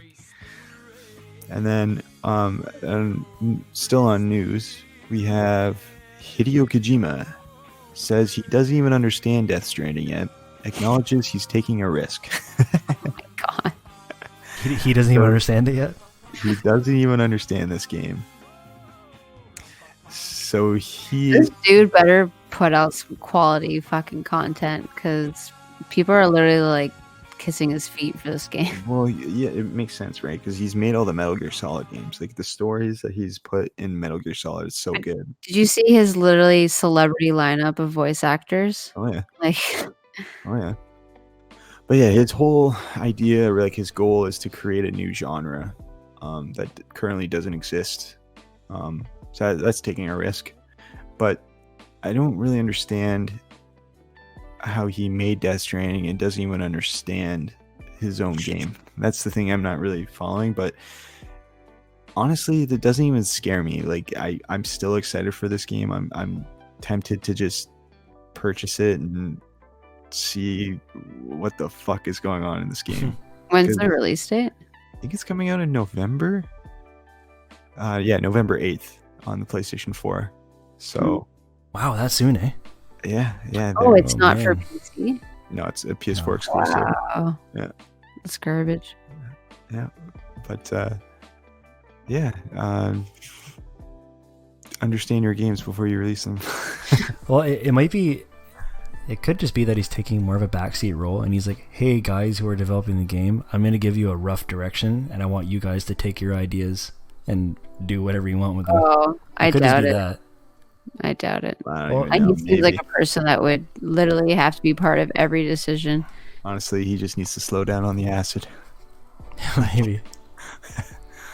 And then, and still on news, we have Hideo Kojima says he doesn't even understand Death Stranding yet. Acknowledges he's taking a risk. Oh my God. He doesn't even understand it yet? He doesn't even understand this game. So this dude better put out some quality fucking content, because people are literally like kissing his feet for this game. Well, yeah, it makes sense, right? Because he's made all the Metal Gear Solid games. Like, the stories that he's put in Metal Gear Solid is so good. Did you see his literally celebrity lineup of voice actors? Oh yeah. Like, oh yeah. But yeah, his whole idea, or like his goal, is to create a new genre that currently doesn't exist. So that's taking a risk. But I don't really understand how he made Death Stranding and doesn't even understand his own game. That's the thing I'm not really following. But honestly, that doesn't even scare me. Like, I'm still excited for this game. I'm tempted to just purchase it and see what the fuck is going on in this game. When's the release date? I think it's coming out in November. Yeah, November 8th on the PlayStation 4. So wow, that's soon, eh? Yeah. Oh, it's not for PC? No, it's a PS4 exclusive. Wow. Yeah. It's garbage. Yeah. But yeah, understand your games before you release them. Well, it could just be that he's taking more of a backseat role, and he's like, "Hey guys who are developing the game, I'm going to give you a rough direction, and I want you guys to take your ideas and do whatever you want with them." Oh, I doubt it. That. I doubt it. He seems like a person that would literally have to be part of every decision. Honestly, he just needs to slow down on the acid. Maybe.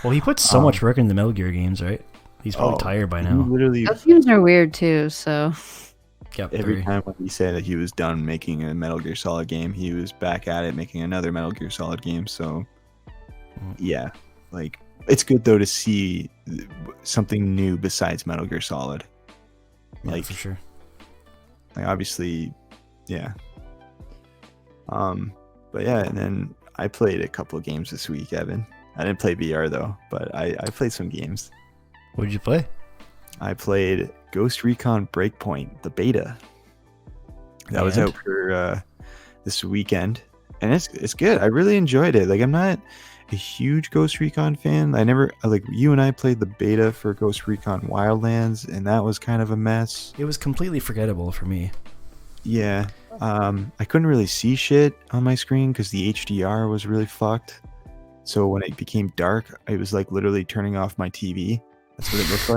Well, he puts so much work in the Metal Gear games, right? He's probably tired by now. Literally, those games are weird too, so... Yep, every time when he said that he was done making a Metal Gear Solid game, he was back at it making another Metal Gear Solid game. So yeah, like, it's good though to see something new besides Metal Gear Solid. Yeah, like, for sure. Like, obviously, yeah. But yeah, and then I played a couple of games this week, Evan. I didn't play VR though, but I played some games. What did you play? I played Ghost Recon Breakpoint, the beta. That was And? out for this weekend, and it's good. I really enjoyed it. Like, I'm not a huge Ghost Recon fan. I never like you and I played the beta for Ghost Recon Wildlands, and that was kind of a mess. It was completely forgettable for me. Yeah, I couldn't really see shit on my screen because the HDR was really fucked. So when it became dark, I was like literally turning off my TV. That's what it looked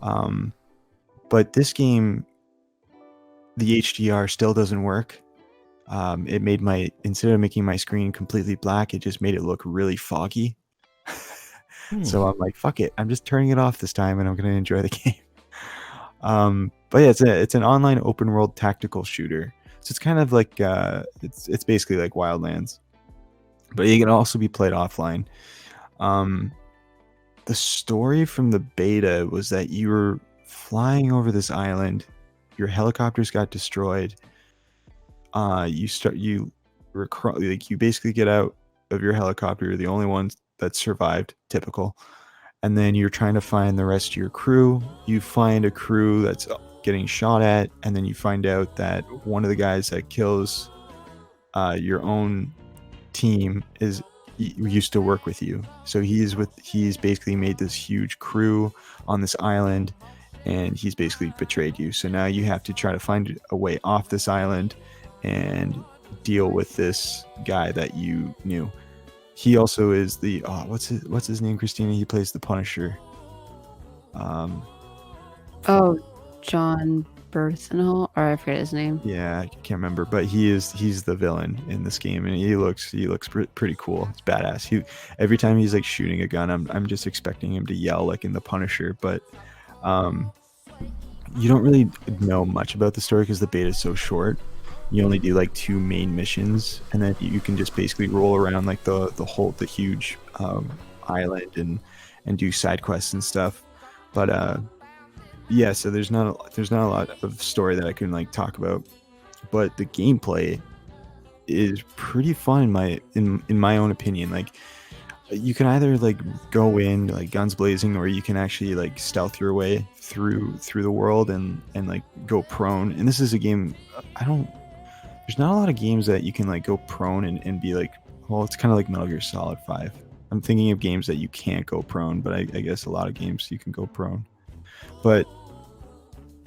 like. But this game, the HDR still doesn't work. It made instead of making my screen completely black, it just made it look really foggy. So I'm like, fuck it, I'm just turning it off this time, and I'm gonna enjoy the game. But yeah, it's an online open world tactical shooter. So it's kind of like it's basically like Wildlands, but it can also be played offline. The story from the beta was that you were flying over this island, your helicopters got destroyed. You basically get out of your helicopter. You're the only one that survived, typical. And then you're trying to find the rest of your crew. You find a crew that's getting shot at, and then you find out that one of the guys that kills your own team used to work with you. So he's basically made this huge crew on this island, and he's basically betrayed you. So now you have to try to find a way off this island and deal with this guy that you knew. He also is the what's his name, Christina? He plays the Punisher. John Berthenol, or I forget his name. Yeah, I can't remember, but he's the villain in this game, and he looks pretty cool. It's badass. Every time he's like shooting a gun, I'm just expecting him to yell like in the Punisher, but you don't really know much about the story because the beta is so short. You only do like 2 main missions, and then you can just basically roll around like the huge island and do side quests and stuff. But yeah, so there's not a lot of story that I can like talk about, but the gameplay is pretty fun in my own opinion. Like, you can either like go in like guns blazing, or you can actually like stealth your way through the world and like go prone. And this is a game there's not a lot of games that you can like go prone and be like, well, it's kind of like Metal Gear Solid 5. I'm thinking of games that you can't go prone, but I guess a lot of games you can go prone. But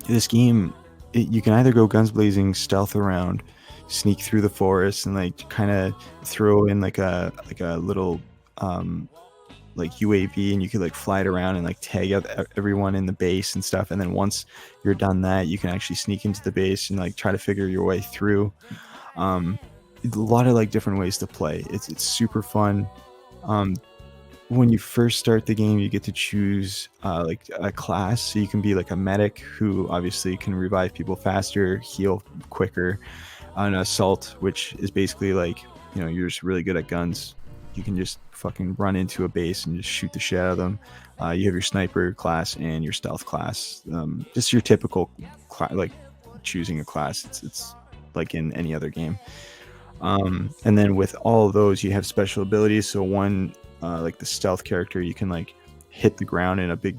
this game, you can either go guns blazing, stealth around, sneak through the forest, and like kind of throw in like a little like UAV, and you could like fly it around and like tag out everyone in the base and stuff. And then once you're done that, you can actually sneak into the base and like try to figure your way through. A lot of like different ways to play. It's super fun. When you first start the game, you get to choose like a class. So you can be like a medic, who obviously can revive people faster, heal quicker. An assault, which is basically like, you're just really good at guns. You can just fucking run into a base and just shoot the shit out of them. You have your sniper class and your stealth class. Just your typical like choosing a class. It's like in any other game. And then with all of those, you have special abilities. So one, like the stealth character, you can like hit the ground and a big,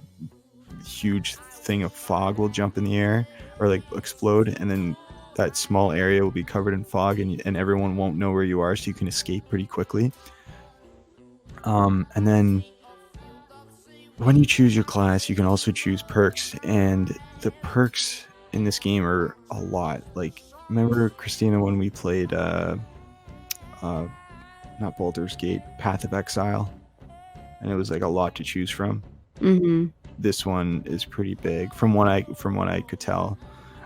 huge thing of fog will jump in the air or like explode, and then that small area will be covered in fog, and everyone won't know where you are, so you can escape pretty quickly. And then when you choose your class, you can also choose perks, and the perks in this game are a lot. Like, remember, Christina, when we played not Baldur's Gate, Path of Exile, and it was like a lot to choose from. Mm-hmm. This one is pretty big from what I could tell.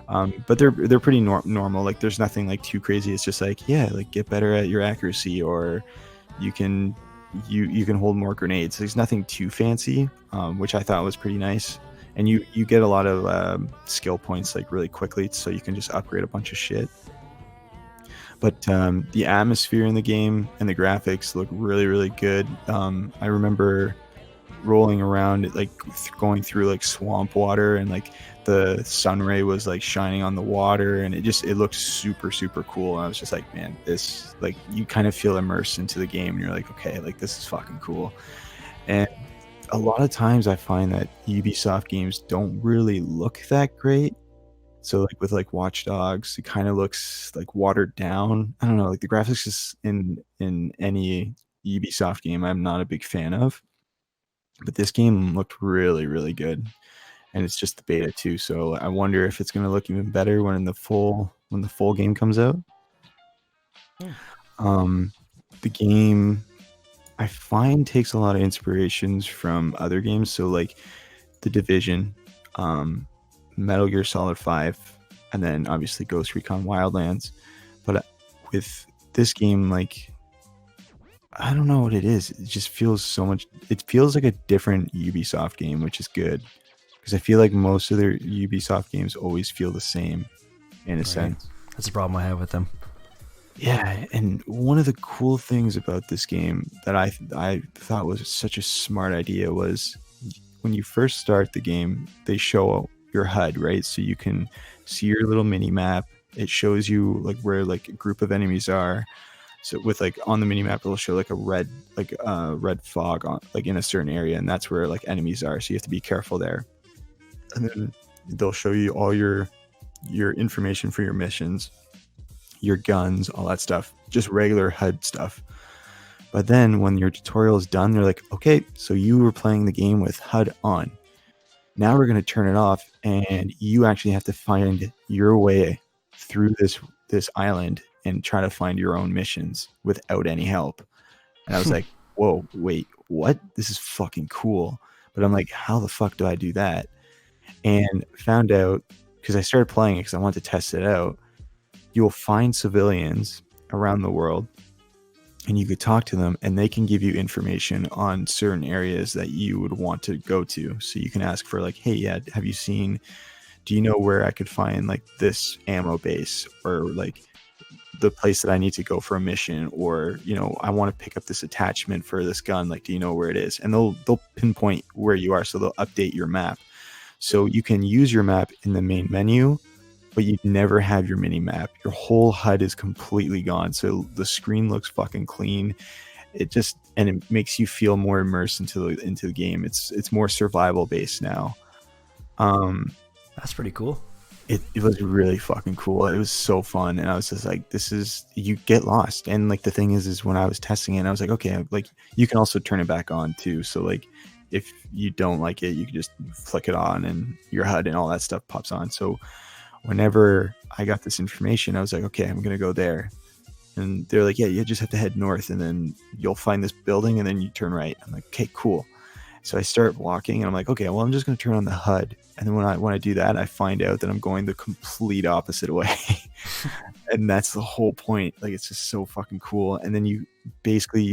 But they're pretty normal. Like, there's nothing like too crazy. It's just like, yeah, like get better at your accuracy, or you can hold more grenades. There's nothing too fancy, which I thought was pretty nice. And you get a lot of skill points like really quickly, so you can just upgrade a bunch of shit. But the atmosphere in the game and the graphics look really, really good. I remember rolling around, like going through like swamp water, and like the sun ray was like shining on the water, and it looked super, super cool. And I was just like, man, this, like, you kind of feel immersed into the game, and you're like, okay, like this is fucking cool. And a lot of times I find that Ubisoft games don't really look that great. So like with like Watch Dogs, it kind of looks like watered down. I don't know, like the graphics is in any Ubisoft game I'm not a big fan of. But this game looked really, really good. And it's just the beta too, so I wonder if it's gonna look even better when the full game comes out. The game I find takes a lot of inspirations from other games, so like The Division, Metal Gear Solid 5, and then obviously Ghost Recon Wildlands. But with this game, like, I don't know what it is. It just feels so much. It feels like a different Ubisoft game, which is good because I feel like most of their Ubisoft games always feel the same in a sense. That's the problem I have with them. Yeah, and one of the cool things about this game that I thought was such a smart idea was when you first start the game, they show your HUD, right? So you can see your little mini map. It shows you like where like a group of enemies are. So with like on the mini map, it'll show like a red fog on like in a certain area, and that's where like enemies are. So you have to be careful there. And then they'll show you all your information for your missions, your guns, all that stuff, just regular HUD stuff. But then when your tutorial is done, they're like, okay, so you were playing the game with HUD on. Now we're going to turn it off, and you actually have to find your way through this island and try to find your own missions without any help. And I was like, whoa, wait, what? This is fucking cool. But I'm like, how the fuck do I do that? And found out, because I started playing it because I wanted to test it out, you'll find civilians around the world and you could talk to them and they can give you information on certain areas that you would want to go to. So you can ask for like, hey, yeah, do you know where I could find like this ammo base, or like the place that I need to go for a mission, or, you know, I want to pick up this attachment for this gun. Like, do you know where it is? And they'll pinpoint where you are. So they'll update your map. So you can use your map in the main menu, but you never have your mini map. Your whole HUD is completely gone. So the screen looks fucking clean. It makes you feel more immersed into the game. It's more survival based now. That's pretty cool. It was really fucking cool. It was so fun. And I was just like, you get lost. And like the thing is when I was testing it, I was like, okay, like you can also turn it back on too. So like if you don't like it, you can just flick it on and your HUD and all that stuff pops on. So whenever I got this information, I was like, okay, I'm going to go there. And they're like, yeah, you just have to head north and then you'll find this building and then you turn right. I'm like, okay, cool. So I start walking and I'm like, okay, well, I'm just going to turn on the HUD. And then when I do that, I find out that I'm going the complete opposite way. And that's the whole point. Like, it's just so fucking cool. And then you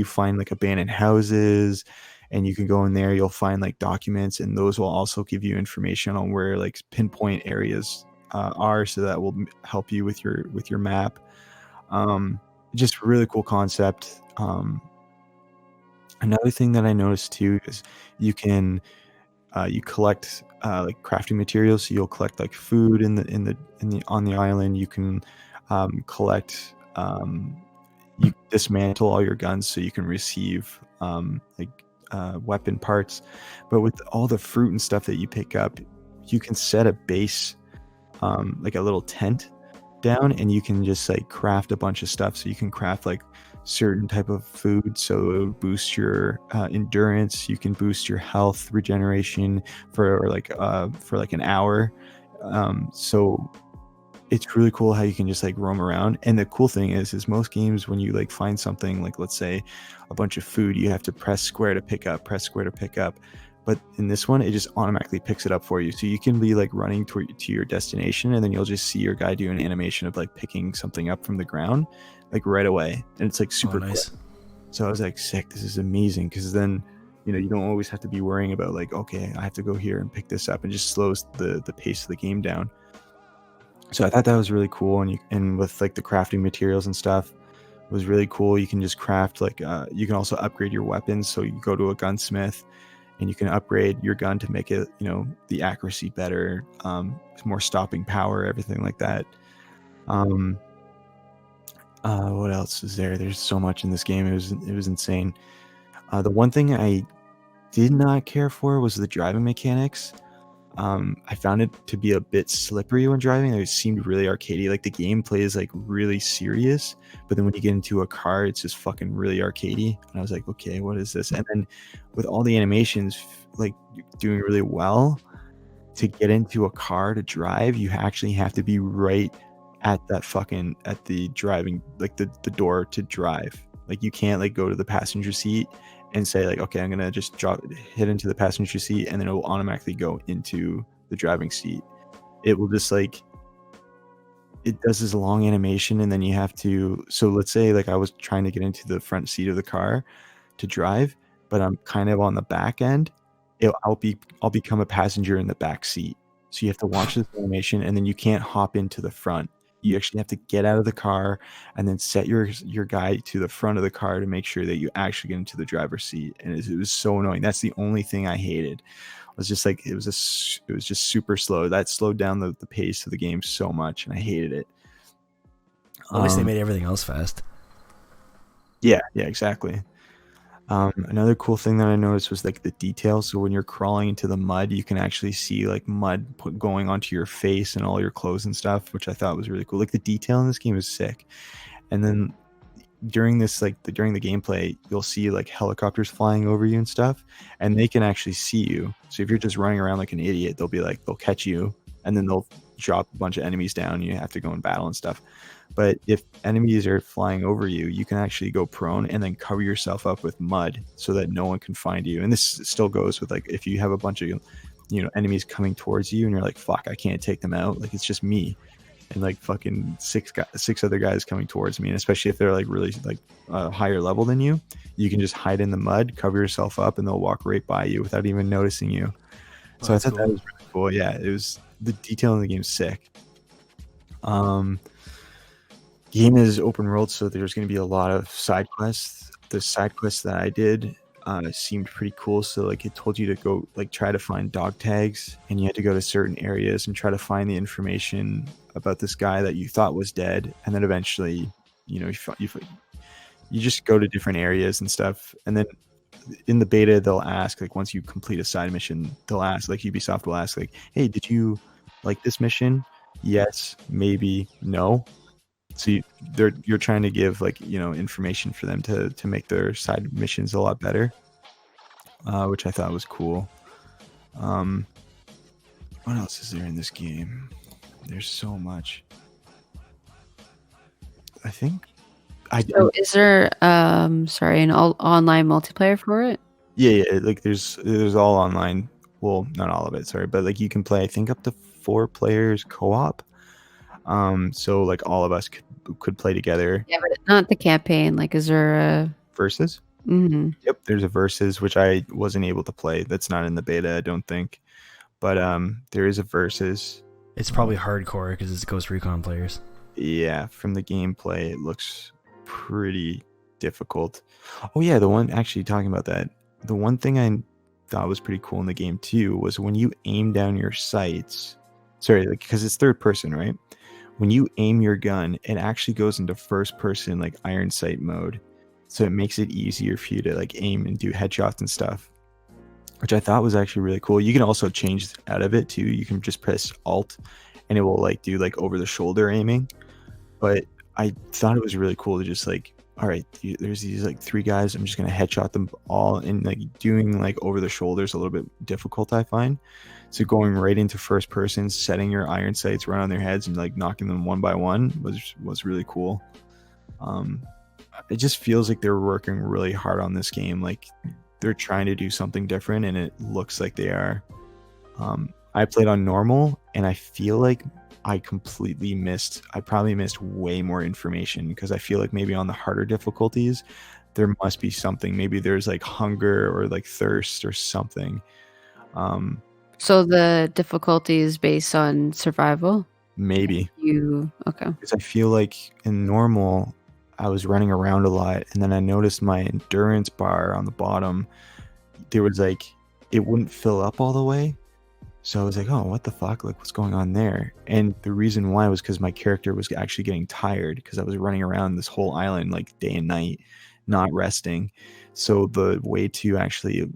find like abandoned houses and you can go in there, you'll find like documents, and those will also give you information on where like pinpoint areas are, so that will help you with your map. Just really cool concept. Another thing that I noticed too is you can you collect like crafting materials. So you'll collect like food on the island. You can collect you dismantle all your guns so you can receive weapon parts. But with all the fruit and stuff that you pick up, you can set a base, like a little tent down, and you can just like craft a bunch of stuff. So you can craft like certain type of food, so it would boost your endurance. You can boost your health regeneration for an hour. So it's really cool how you can just like roam around. And the cool thing is most games, when you like find something, like let's say a bunch of food, you have to press square to pick up. But in this one, it just automatically picks it up for you. So you can be like running to your destination, and then you'll just see your guy do an animation of like picking something up from the ground, like right away. And it's like super nice. quick. So I was like, sick, this is amazing. Because then, you know, you don't always have to be worrying about like, okay, I have to go here and pick this up. And just slows the pace of the game down. So I thought that was really cool. And with like the crafting materials and stuff, it was really cool. You can just craft like, you can also upgrade your weapons. So you go to a gunsmith and you can upgrade your gun to make it, you know, the accuracy better, more stopping power, everything like that. What else is there? There's so much in this game. It was insane. The one thing I did not care for was the driving mechanics. I found it to be a bit slippery when driving. It seemed really arcadey. Like the gameplay is like really serious, but then when you get into a car, it's just fucking really arcadey. And I was like, okay, what is this? And then with all the animations like doing really well, to get into a car to drive, you actually have to be right at the driving, like the door to drive. Like you can't like go to the passenger seat and say like, okay, I'm gonna just hit into the passenger seat, and then it will automatically go into the driving seat. It will just like, it does this long animation, and then you have to, so let's say like I was trying to get into the front seat of the car to drive, but I'm kind of on the back end. I'll become a passenger in the back seat. So you have to watch this animation, and then you can't hop into the front. You actually have to get out of the car and then set your guy to the front of the car to make sure that you actually get into the driver's seat. And it was so annoying. That's the only thing I hated. It was just like, it was just super slow. That slowed down the pace of the game so much, and I hated it. At least they made everything else fast. Yeah, exactly. Another cool thing that I noticed was like the details. So when you're crawling into the mud, you can actually see like mud going onto your face and all your clothes and stuff, which I thought was really cool. Like the detail in this game is sick. And then during this, like during the gameplay, you'll see like helicopters flying over you and stuff, and they can actually see you. So if you're just running around like an idiot, they'll catch you, and then they'll drop a bunch of enemies down, and you have to go in battle and stuff. But if enemies are flying over you, you can actually go prone and then cover yourself up with mud so that no one can find you. And this still goes with like if you have a bunch of enemies coming towards you and you're like, fuck, I can't take them out, like it's just me and like fucking six other guys coming towards me. And especially if they're like really like higher level than you, you can just hide in the mud, cover yourself up, and they'll walk right by you without even noticing you. So I thought that was really cool. Yeah, it was, the detail in the game's sick. Game is open world, so there's going to be a lot of side quests. The side quests that I did seemed pretty cool. So like it told you to go like try to find dog tags, and you had to go to certain areas and try to find the information about this guy that you thought was dead, and then eventually you just go to different areas and stuff. And then in the beta they'll ask, like once you complete a side mission, they'll ask, like Ubisoft will ask like, hey, did you like this mission? Yes, maybe, no. So you're trying to give like information for them to make their side missions a lot better, which I thought was cool. What else is there in this game? There's so much. I think. So is there an online multiplayer for it? Yeah. Like there's all online. Well, not all of it, sorry, but like you can play, I think, up to 4 players co-op. So like all of us could play together. Yeah, but not the campaign. Like, is there a versus? Mm-hmm. Yep, there's a versus, which I wasn't able to play. That's not in the beta, I don't think. But there is a versus. It's probably hardcore because it's Ghost Recon players. Yeah, from the gameplay, it looks pretty difficult. Oh yeah, the one, actually talking about that, the one thing I thought was pretty cool in the game too was when you aim down your sights. Sorry, like, because it's third person, right? When you aim your gun, it actually goes into first person, like iron sight mode. So it makes it easier for you to like aim and do headshots and stuff, which I thought was actually really cool. You can also change out of it too. You can just press Alt and it will like do like over the shoulder aiming. But I thought it was really cool to just like, all right, there's these like 3 guys. I'm just going to headshot them all, and like doing like over the shoulders a little bit difficult, I find. So going right into first person, setting your iron sights right on their heads and like knocking them one by one was really cool. It just feels like they're working really hard on this game. Like they're trying to do something different, and it looks like they are. I played on normal, and I feel like I probably missed way more information, because I feel like maybe on the harder difficulties there must be something. Maybe there's like hunger or like thirst or something. So the difficulty is based on survival? Maybe. Okay. Because I feel like in normal I was running around a lot, and then I noticed my endurance bar on the bottom, there was like, it wouldn't fill up all the way. So I was like, oh, what the fuck? Like, what's going on there? And the reason why was because my character was actually getting tired, because I was running around this whole island like day and night, not resting. So the way to actually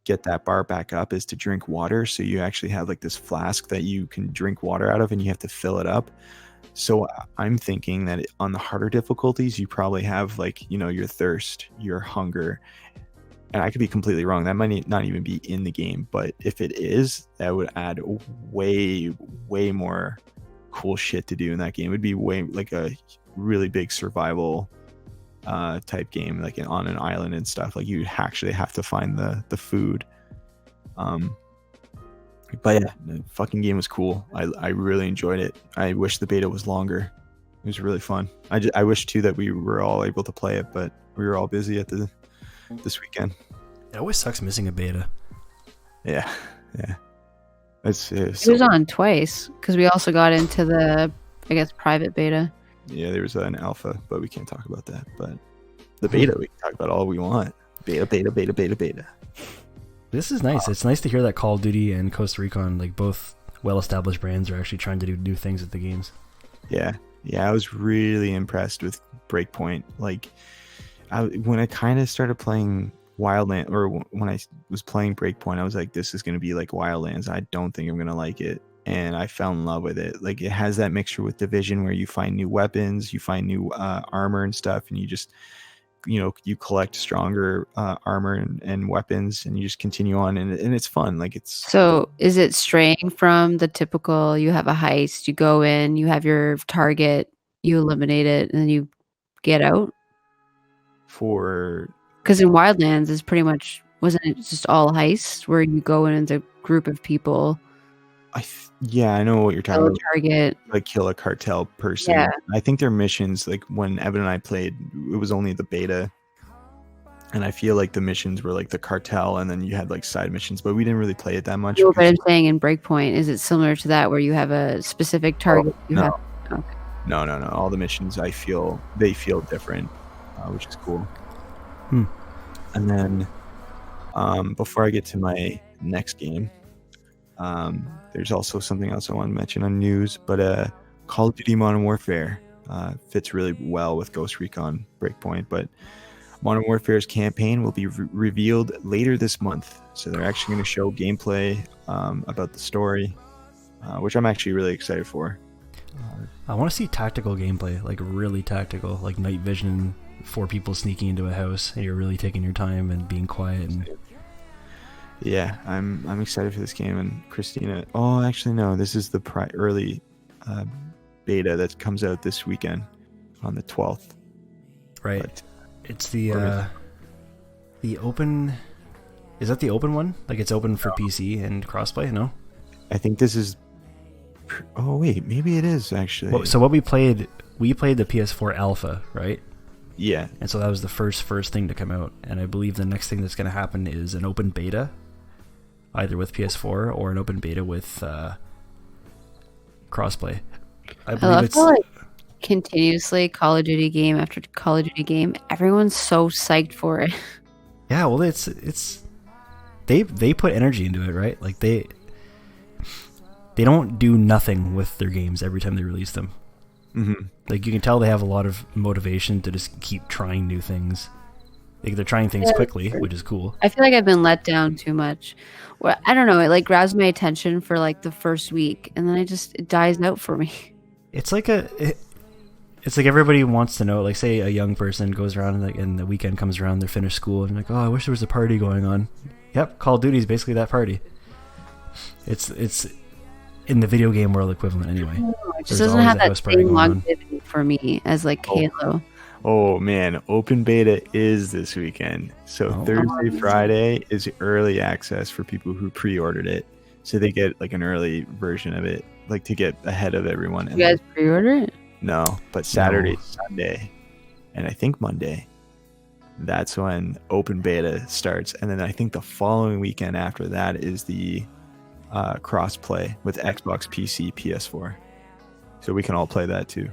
get that bar back up is to drink water. So you actually have like this flask that you can drink water out of, and you have to fill it up. So I'm thinking that on the harder difficulties, you probably have like, your thirst, your hunger. And I could be completely wrong. That might not even be in the game. But if it is, that would add way, way more cool shit to do in that game. It would be way like a really big survival type game, like on an island and stuff. Like you actually have to find the food. But yeah, the fucking game was cool. I really enjoyed it. I wish the beta was longer. It was really fun. I wish too that we were all able to play it, but we were all busy at this weekend. It always sucks missing a beta. Yeah. It was on twice because we also got into the, I guess, private beta. Yeah, there was an alpha, but we can't talk about that. But the beta, we can talk about all we want. Beta. This is nice. It's nice to hear that Call of Duty and Costa Recon, like both well-established brands, are actually trying to do new things with the games. Yeah, I was really impressed with Breakpoint. Like, when I kind of started playing Wildlands, or when I was playing Breakpoint, I was like, this is going to be like Wildlands. I don't think I'm going to like it. And I fell in love with it. Like, it has that mixture with Division where you find new weapons, you find new armor and stuff, and you just, you collect stronger armor and weapons, and you just continue on, and it's fun. Like, it's... So is it straying from the typical, you have a heist, you go in, you have your target, you eliminate it, and then you get out? Because in Wildlands is pretty much, wasn't it just all heist where you go in as a group of people? I know what you're talking about. Target, like kill a cartel person. Yeah. I think their missions, like when Evan and I played, it was only the beta, and I feel like the missions were like the cartel, and then you had like side missions, but we didn't really play it that much. No, but I'm saying in Breakpoint, is it similar to that where you have a specific target? No. All the missions, they feel different, which is cool. And then before I get to my next game, there's also something else I want to mention on news, but Call of Duty Modern Warfare fits really well with Ghost Recon Breakpoint, but Modern Warfare's campaign will be revealed later this month. So they're actually going to show gameplay about the story, which I'm actually really excited for. I want to see tactical gameplay, like really tactical, like night vision, 4 people sneaking into a house, and you're really taking your time and being quiet. And yeah, I'm excited for this game. And Christina, oh, actually no, this is the early beta that comes out this weekend on the 12th. Right. But it's the open. Is that the open one? Like it's open for PC and crossplay? No. I think this is. Oh wait, maybe it is actually. Well, so what we played the PS4 alpha, right? Yeah. And so that was the first thing to come out, and I believe the next thing that's going to happen is an open beta, either with PS4 or an open beta with crossplay. I love how, like, continuously Call of Duty game after Call of Duty game, everyone's so psyched for it. Yeah, well, it's they put energy into it, right? Like they don't do nothing with their games every time they release them. Mm-hmm. Like you can tell they have a lot of motivation to just keep trying new things. Like they're trying things quickly, which is cool. I feel like I've been let down too much. Well, I don't know. It like grabs my attention for like the first week, and then it dies out for me. It's like it's like everybody wants to know. Like say a young person goes around and the weekend comes around, they're finished school, and like, oh, I wish there was a party going on. Yep, Call of Duty is basically that party. It's in the video game world equivalent anyway. It just doesn't have that same longevity for me as like Halo. Oh man, open beta is this weekend. So Thursday, Friday is early access for people who pre-ordered it. So they get like an early version of it, like to get ahead of everyone. You guys pre-order it? No, but Saturday, Sunday, and I think Monday, that's when open beta starts. And then I think the following weekend after that is the cross-play with Xbox, PC, PS4. So we can all play that too.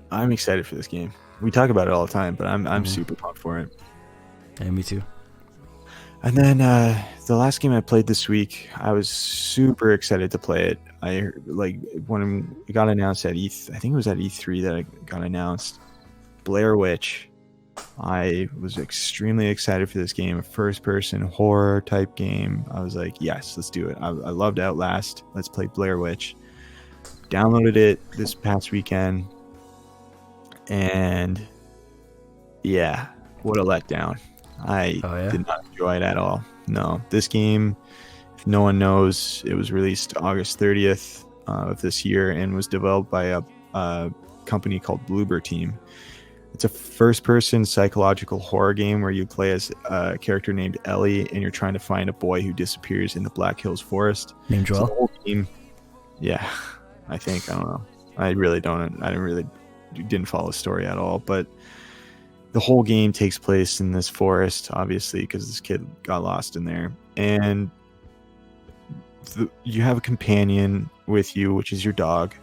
I'm excited for this game. We talk about it all the time, but I'm super pumped for it. Yeah, me too. And then the last game I played this week, I was super excited to play it. I like when it got announced at I think it was at E3 that it got announced. Blair Witch I was extremely excited for this game, a first-person horror type game. I was like, yes, let's do it. I loved Outlast. Let's play Blair Witch. Downloaded it this past weekend, and yeah, what a letdown. I did not enjoy it at all. No, this game, if no one knows, it was released August 30th of this year and was developed by a company called Bloober Team. It's a first-person psychological horror game where you play as a character named Ellie, and you're trying to find a boy who disappears in the Black Hills Forest. Named Joel? So the whole game, yeah, I think. I don't know. I really don't. I didn't follow the story at all. But the whole game takes place in this forest, obviously, because this kid got lost in there. And you have a companion with you, which is your dog.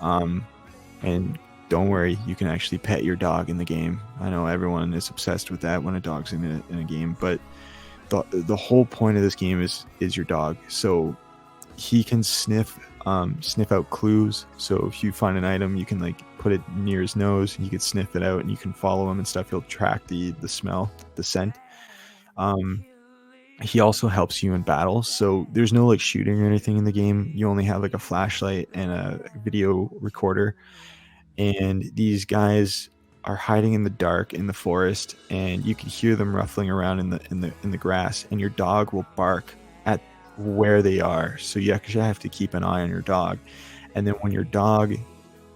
And don't worry, you can actually pet your dog in the game. I know everyone is obsessed with that when a dog's in a game, but the whole point of this game is your dog. So he can sniff out clues. So if you find an item, you can like put it near his nose, and you can sniff it out, and you can follow him and stuff. He'll track the smell, the scent. He also helps you in battle. So there's no like shooting or anything in the game. You only have like a flashlight and a video recorder. And these guys are hiding in the dark in the forest, and you can hear them ruffling around in the grass, and your dog will bark at where they are. So you actually have to keep an eye on your dog. And then when your dog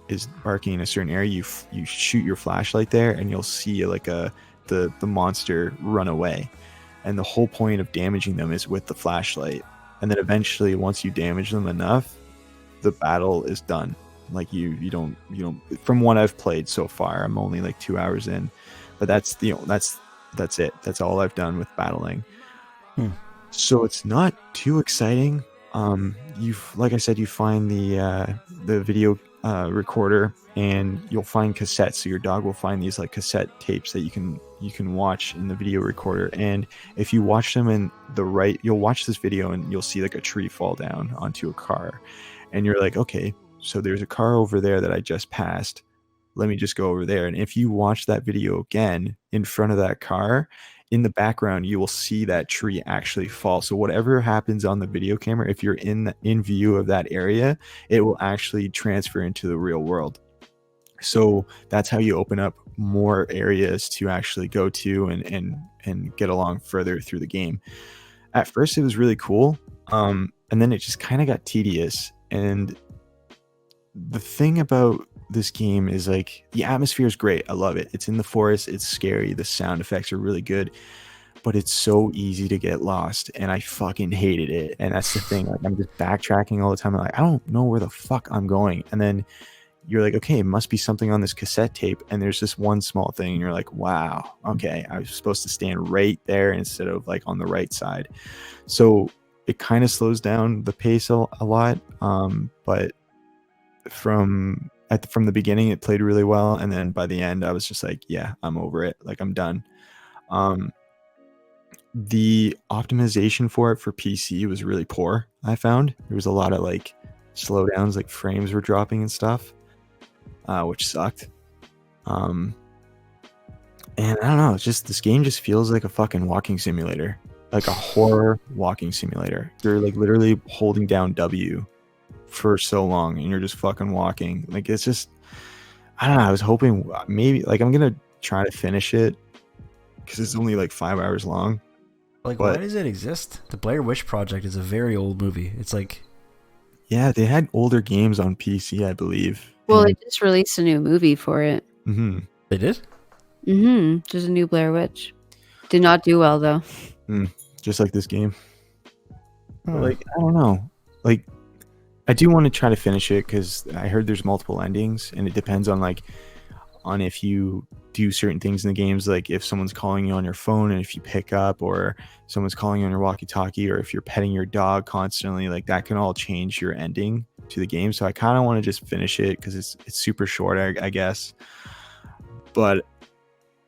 is barking in a certain area, you shoot your flashlight there, and you'll see like the monster run away. And the whole point of damaging them is with the flashlight. And then eventually, once you damage them enough, the battle is done. Like you don't from what I've played so far, I'm only like 2 hours in, but that's it. That's all I've done with battling. So it's not too exciting. Like I said, you find the video recorder, and you'll find cassettes. So your dog will find these like cassette tapes that you can watch in the video recorder. And if you watch them in the right, you'll watch this video and you'll see like a tree fall down onto a car, and you're like, okay, so there's a car over there that I just passed. Let me just go over there. And if you watch that video again in front of that car, in the background, you will see that tree actually fall. So whatever happens on the video camera, if you're in view of that area, it will actually transfer into the real world. So that's how you open up more areas to actually go to and get along further through the game. At first, it was really cool. And then it just kind of got tedious. And the thing about this game is like the atmosphere is great. I love it. It's in the forest. It's scary. The sound effects are really good, but it's so easy to get lost, and I fucking hated it. And that's the thing. Like I'm just backtracking all the time. I'm like, I don't know where the fuck I'm going. And then you're like, okay, it must be something on this cassette tape. And there's this one small thing, and you're like, wow, okay, I was supposed to stand right there instead of like on the right side. So it kind of slows down the pace a lot. But from the beginning, it played really well, and then by the end, I was just like, yeah, I'm over it. Like I'm done. The optimization for it for PC was really poor. I found there was a lot of like slowdowns, like frames were dropping and stuff, which sucked. And I don't know, it's just this game just feels like a fucking walking simulator, like a horror walking simulator. You're like literally holding down W for so long, and you're just fucking walking. Like it's just, I don't know. I was hoping maybe like I'm gonna try to finish it because it's only like 5 hours long. Like, why does it exist? The Blair Witch Project is a very old movie. It's like, yeah, they had older games on PC, I believe. Well, they just released a new movie for it. Mm-hmm. They did? Mm-hmm. Just a new Blair Witch. Did not do well though. Just like this game. Like I don't know. Like I do want to try to finish it because I heard there's multiple endings, and it depends on if you do certain things in the games, like if someone's calling you on your phone and if you pick up, or someone's calling you on your walkie-talkie, or if you're petting your dog constantly, like that can all change your ending to the game. So I kind of want to just finish it because it's super short, I guess. But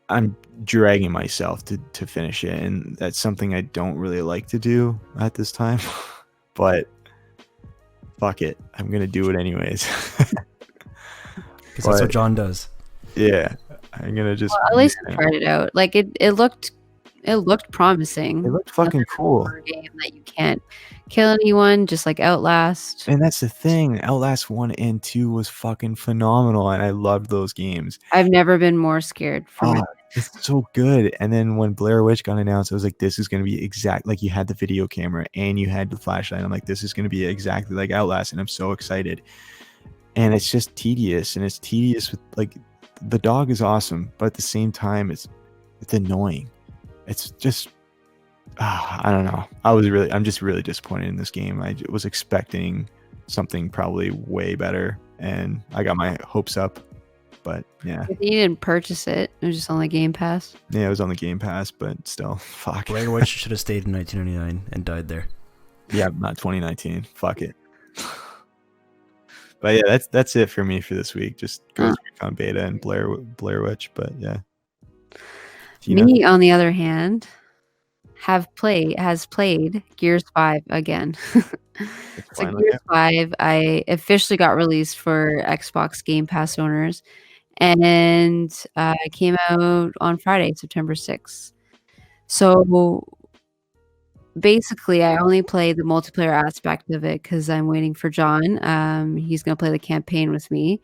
I'm dragging myself to finish it, and that's something I don't really like to do at this time. But fuck it, I'm gonna do it anyways. Because that's what John does. Yeah, I'm gonna just. Well, at least I tried it out. Like it looked promising. It looked fucking cool. A game that you can't kill anyone, just like Outlast. And that's the thing. Outlast 1 and 2 was fucking phenomenal, and I loved those games. I've never been more scared from it. It's so good. And then when Blair Witch got announced, I was like, this is going to be exact. Like, you had the video camera and you had the flashlight. I'm like, this is going to be exactly like Outlast, and I'm so excited. And it's just tedious, and it's tedious with, like, the dog is awesome, but at the same time, it's annoying. It's just, I don't know. I'm just really disappointed in this game. I was expecting something probably way better, and I got my hopes up. But yeah, you didn't purchase it. It was just on the Game Pass. Yeah, it was on the Game Pass, but still, fuck. Blair Witch should have stayed in 1999 and died there. Yeah, not 2019. Fuck it. But yeah, that's it for me for this week. Just go through Recon Beta and Blair Witch. But yeah, me on the other hand has played Gears 5 again. So Gears 5, I officially got released for Xbox Game Pass owners, and it came out on Friday, September 6th. So basically, I only play the multiplayer aspect of it because I'm waiting for John. He's going to play the campaign with me.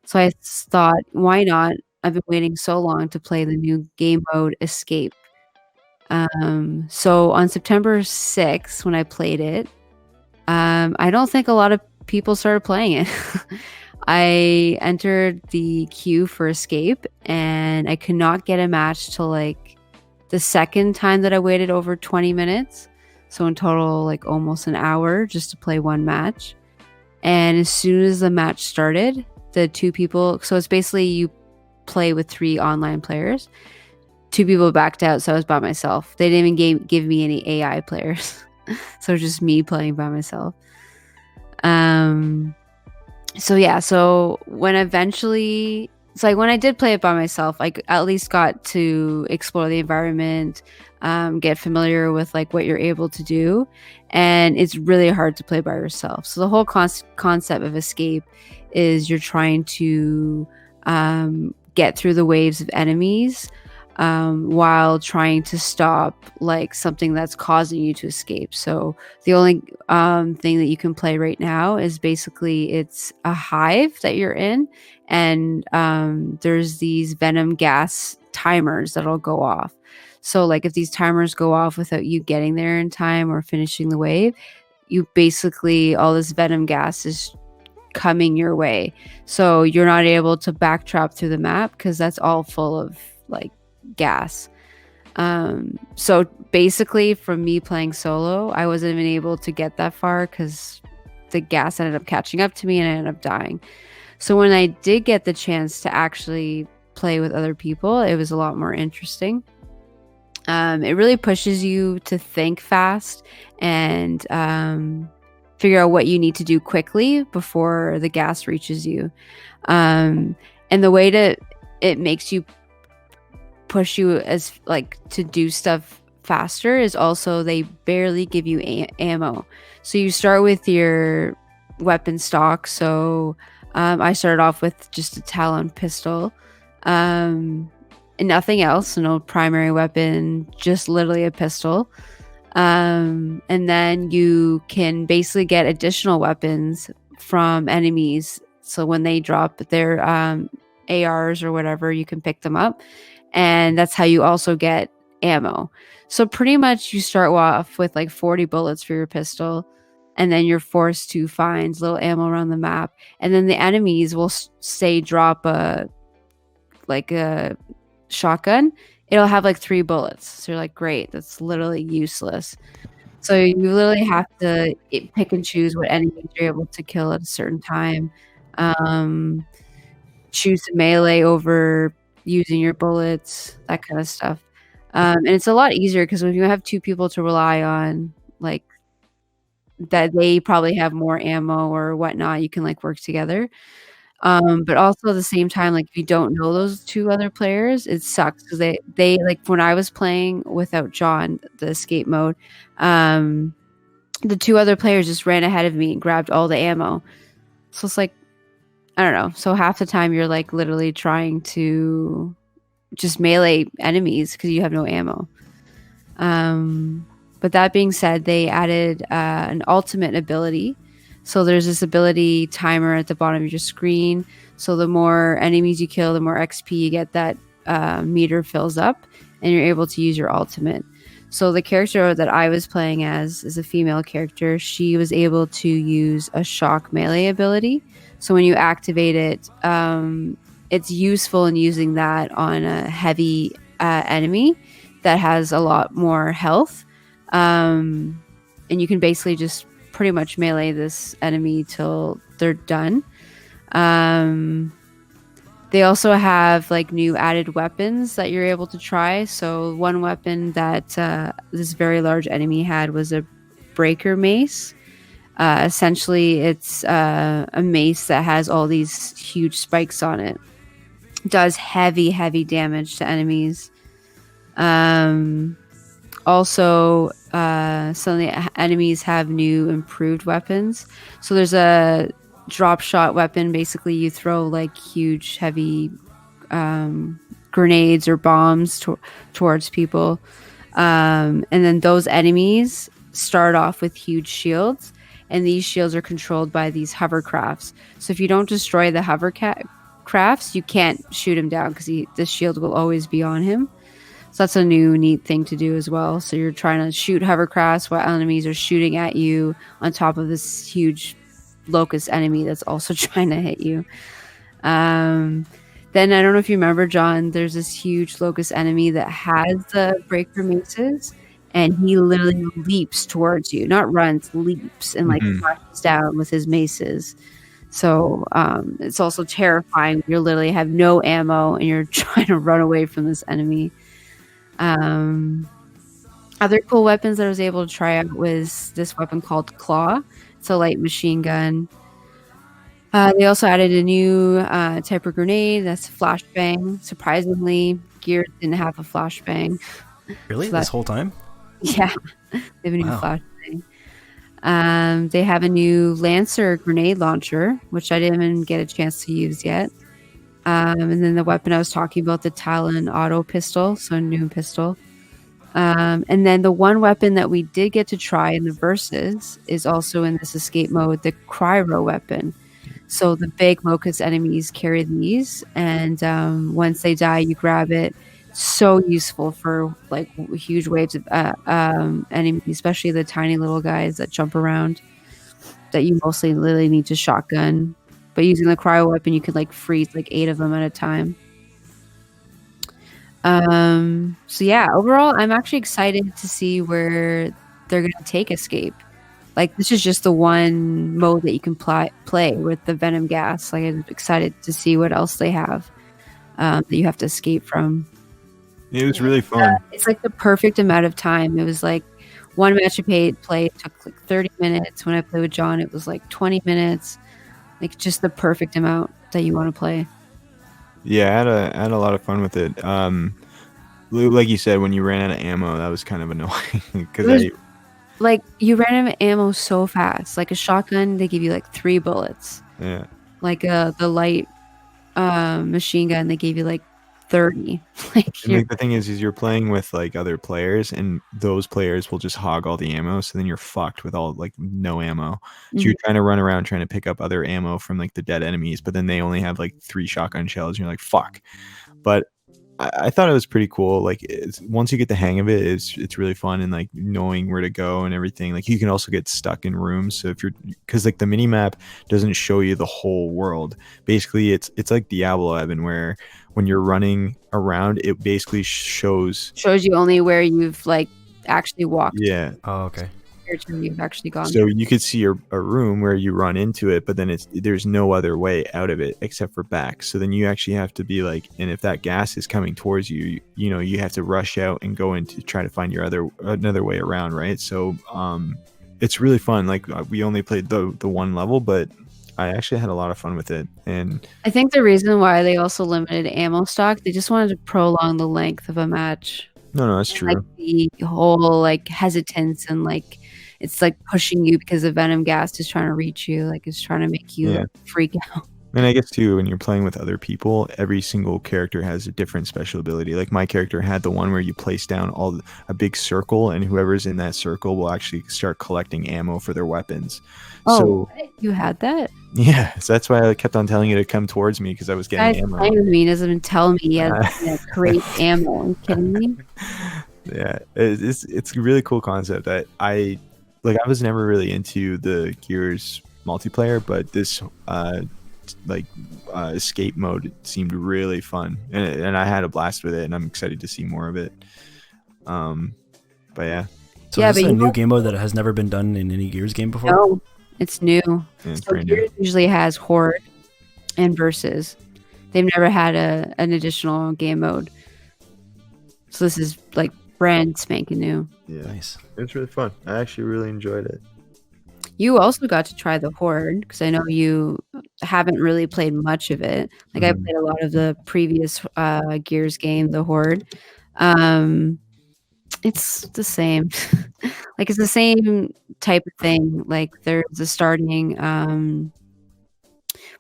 So I thought, why not? I've been waiting so long to play the new game mode Escape. So on September 6th, when I played it, I don't think a lot of people started playing it. I entered the queue for Escape, and I could not get a match till like the second time that I waited over 20 minutes. So in total, like almost an hour just to play one match. And as soon as the match started, the two people, so it's basically you play with 3 online players. 2 people backed out, so I was by myself. They didn't even give me any AI players. So it was just me playing by myself. So yeah, so when I did play it by myself, I at least got to explore the environment, get familiar with like what you're able to do, and it's really hard to play by yourself. So the whole concept of Escape is you're trying to get through the waves of enemies while trying to stop like something that's causing you to escape. So the only thing that you can play right now is basically it's a hive that you're in, and there's these venom gas timers that'll go off. So like if these timers go off without you getting there in time or finishing the wave, you basically, all this venom gas is coming your way. So you're not able to backtrap through the map because that's all full of like gas. So basically from me playing solo, I wasn't even able to get that far because the gas ended up catching up to me and I ended up dying. So when I did get the chance to actually play with other people, it was a lot more interesting. It really pushes you to think fast and figure out what you need to do quickly before the gas reaches you. And the way it makes you push you as like to do stuff faster is also they barely give you ammo. So you start with your weapon stock. So I started off with just a Talon pistol and nothing else, no primary weapon, just literally a pistol. And then you can basically get additional weapons from enemies. So when they drop their ARs or whatever, you can pick them up. And that's how you also get ammo. So pretty much you start off with like 40 bullets for your pistol, and then you're forced to find little ammo around the map. And then the enemies will say drop a shotgun. It'll have like 3 bullets. So you're like, great, that's literally useless. So you literally have to pick and choose what enemies you're able to kill at a certain time. Choose melee over using your bullets, that kind of stuff. And it's a lot easier because when you have 2 people to rely on, like that they probably have more ammo or whatnot, you can like work together. But also at the same time, like if you don't know those 2 other players, it sucks because they like when I was playing without John, the escape mode, the 2 other players just ran ahead of me and grabbed all the ammo. So it's like, I don't know. So half the time you're like literally trying to just melee enemies because you have no ammo. But that being said, they added an ultimate ability. So there's this ability timer at the bottom of your screen. So the more enemies you kill, the more XP you get. That meter fills up, and you're able to use your ultimate. So the character that I was playing as is a female character. She was able to use a shock melee ability. So when you activate it, it's useful in using that on a heavy enemy that has a lot more health. And you can basically just pretty much melee this enemy till they're done. They also have like new added weapons that you're able to try. So one weapon that this very large enemy had was a breaker mace. Essentially, it's a mace that has all these huge spikes on it. Does heavy damage to enemies. Also, some of the enemies have new improved weapons. So there's a drop shot weapon. Basically, you throw like huge, heavy grenades or bombs towards people. And then those enemies start off with huge shields. And these shields are controlled by these hovercrafts. So if you don't destroy the hovercrafts, you can't shoot him down because the shield will always be on him. So that's a new neat thing to do as well. So you're trying to shoot hovercrafts while enemies are shooting at you on top of this huge locust enemy that's also trying to hit you. Then I don't know if you remember, John, there's this huge locust enemy that has the breaker maces, and he literally leaps towards you. Not runs, leaps, and like flashes down with his maces. So it's also terrifying. You literally have no ammo and you're trying to run away from this enemy. Other cool weapons that I was able to try out was this weapon called Claw. It's a light machine gun. They also added a new type of grenade that's flashbang. Surprisingly, Gears didn't have a flashbang. Really? So this whole time? Yeah, they have a new flashbang. They have a new Lancer grenade launcher, which I didn't even get a chance to use yet. And then the weapon I was talking about, the Talon auto pistol, so new pistol. And then the one weapon that we did get to try in the verses is also in this escape mode, the Cryo weapon. So the big locust enemies carry these, and once they die, you grab it. So useful for like huge waves of enemies, especially the tiny little guys that jump around that you mostly literally need to shotgun. But using the cryo weapon, you could like freeze like 8 of them at a time. So yeah, overall, I'm actually excited to see where they're going to take Escape. Like, this is just the one mode that you can play with the venom gas. Like, I'm excited to see what else they have that you have to escape from. It was really fun. It's like the perfect amount of time. It was like one match I played took like 30 minutes. When I played with John, it was like 20 minutes. Like, just the perfect amount that you want to play. Yeah, I had a lot of fun with it. Like you said, when you ran out of ammo, that was kind of annoying because like, you ran out of ammo so fast. Like a shotgun, they give you like 3 bullets. Yeah. Like the light machine gun, they gave you like 30. Like the thing is you're playing with like other players, and those players will just hog all the ammo, so then you're fucked with all like no ammo. So you're trying to run around trying to pick up other ammo from like the dead enemies, but then they only have like 3 shotgun shells, and you're like, fuck. But I thought it was pretty cool. Like, once you get the hang of it, it's really fun, and like knowing where to go and everything. Like, you can also get stuck in rooms. So because like the mini map doesn't show you the whole world. Basically, it's like Diablo, Evan, where when you're running around, it basically shows you only where you've like actually walked. Yeah. Oh, okay. You've actually gone. So you could see a room where you run into it, but then there's no other way out of it except for back. So then you actually have to be like, and if that gas is coming towards you, you have to rush out and go in to try to find another way around, right? So it's really fun. Like, we only played the one level, but I actually had a lot of fun with it. And I think the reason why they also limited ammo stock, they just wanted to prolong the length of a match. No, that's true. Like the whole like hesitance and like it's like pushing you because the venom gas is trying to reach you, like it's trying to make you like, freak out. And I guess too, when you're playing with other people, every single character has a different special ability. Like my character had the one where you place down a big circle, and whoever's in that circle will actually start collecting ammo for their weapons. Oh, So what? You had that? yeah, so that's why I kept on telling you to come towards me because I was getting Guy's ammo. playing with me. He doesn't even tell me he has create ammo. Are you kidding me? Yeah, it's a really cool concept. That I was never really into the Gears multiplayer, but this escape mode seemed really fun, and I had a blast with it, and I'm excited to see more of it. But yeah. So Yeah, is this but a you new know- game mode that has never been done in any Gears game before? No, it's new. Yeah, it's So brand new. Gears usually has Horde and Versus. They've never had an additional game mode. So this is like brand spanking new. Yeah, Nice. it's really fun. I actually really enjoyed it. You also got to try the Horde because I know you haven't really played much of it. Like I Mhm. played a lot of the previous Gears game, the Horde. It's the same. Like it's the same type of thing. Like there's a starting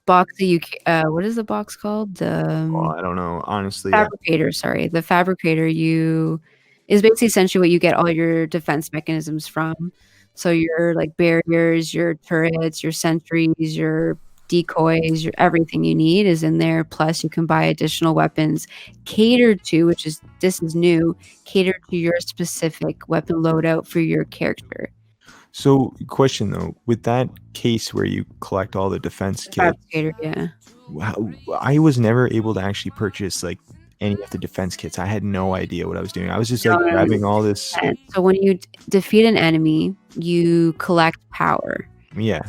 box that what is the box called? Well, I don't know, honestly. Fabricator, sorry. The fabricator is basically essentially what you get all your defense mechanisms from. So your like barriers, your turrets, your sentries, your decoys, your everything you need is in there. Plus you can buy additional weapons catered to, this is new, catered to your specific weapon loadout for your character. So, question though, with that case where you collect all the defense kits, Fabricator, yeah. I was never able to actually purchase like any of the defense kits. I had no idea what I was doing. I was just like No, no, no. grabbing all this. And so when you defeat an enemy, you collect power. Yeah.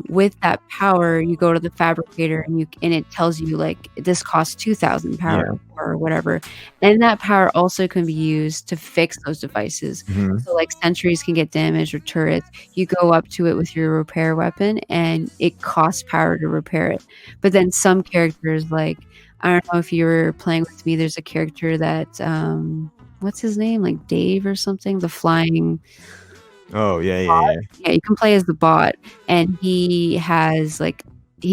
With that power, you go to the fabricator and it tells you like this costs 2,000 power or whatever. And that power also can be used to fix those devices. Mhm. So like sentries can get damaged or turrets. You go up to it with your repair weapon and it costs power to repair it. But then some characters, like I don't know if you were playing with me, there's a character that what's his name? Like Dave or something, the flying. Oh yeah. Yeah, you can play as the bot, and he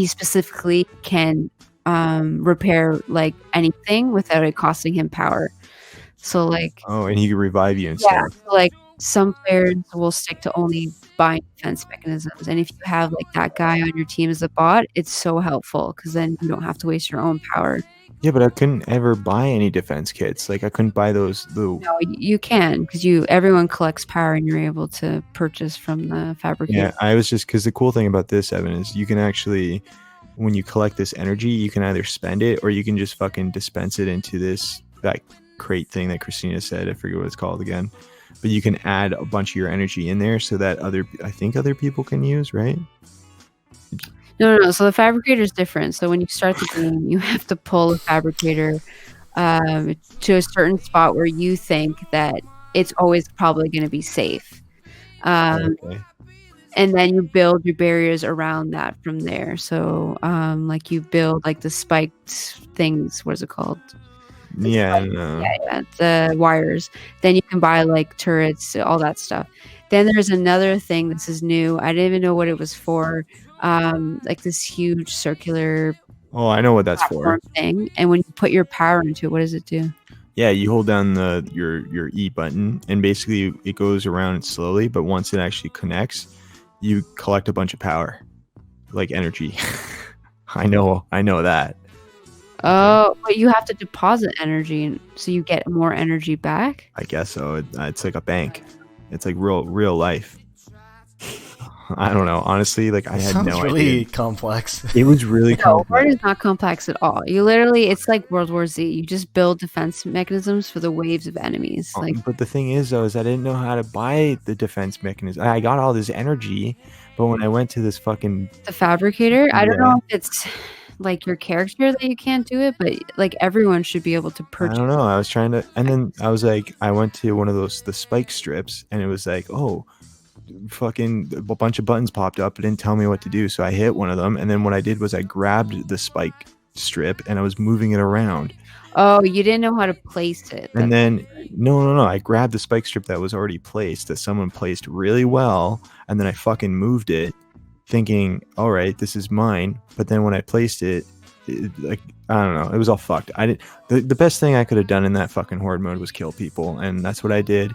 specifically can repair like anything without it costing him power. So like Oh, and he could revive you and stuff. so, like some players will stick to only buying defense mechanisms, and if you have like that guy on your team as a bot, it's so helpful because then you don't have to waste your own power. Yeah, but I couldn't ever buy any defense kits. Like I couldn't buy those. No, you can because everyone collects power, and you're able to purchase from the fabricator. Yeah, I was just because the cool thing about this, Evan, is you can actually, when you collect this energy, you can either spend it or you can just fucking dispense it into that crate thing that Christina said. I forget what it's called again, but you can add a bunch of your energy in there so that other people can use, right? No. So the fabricator is different. So when you start the game, you have to pull the fabricator to a certain spot where you think that it's always probably going to be safe. Okay. And then you build your barriers around that from there. So like you build like the spiked things. What is it called? Yeah, I don't know. Yeah, the wires. Then you can buy like turrets, all that stuff. Then there's another thing. This is new. I didn't even know what it was for. Like this huge circular Oh, I know what that's for. platform thing. And when you put your power into it, what does it do? Yeah, you hold down your E button, and basically it goes around slowly. But once it actually connects, you collect a bunch of power, like energy. I know that. Oh, but you have to deposit energy, so you get more energy back. I guess so. It's like a bank. It's like real life. I don't know. Honestly, like I had Sounds no really idea. complex. It was really No, Horde complex. is not complex at all. It's like World War Z. You just build defense mechanisms for the waves of enemies. Like But the thing is, though, is I didn't know how to buy the defense mechanism. I got all this energy, but when I went to this fucking the fabricator, I don't Yeah. know if it's like your character that you can't do it, but like everyone should be able to I purchase. don't know. I was trying to, and then I was like, I went to one of the spike strips, and it was like, oh, fucking a bunch of buttons popped up. It didn't tell me what to do, so I hit one of them, and then what I did was I grabbed the spike strip and I was moving it around. Oh, you didn't know how to place it. And then no, I grabbed the spike strip that was already placed, that someone placed really well, and then I fucking moved it, thinking, all right, this is mine. But then when I placed it, like, I don't know, it was all fucked. I didn't. The best thing I could have done in that fucking horde mode was kill people, and that's what I did.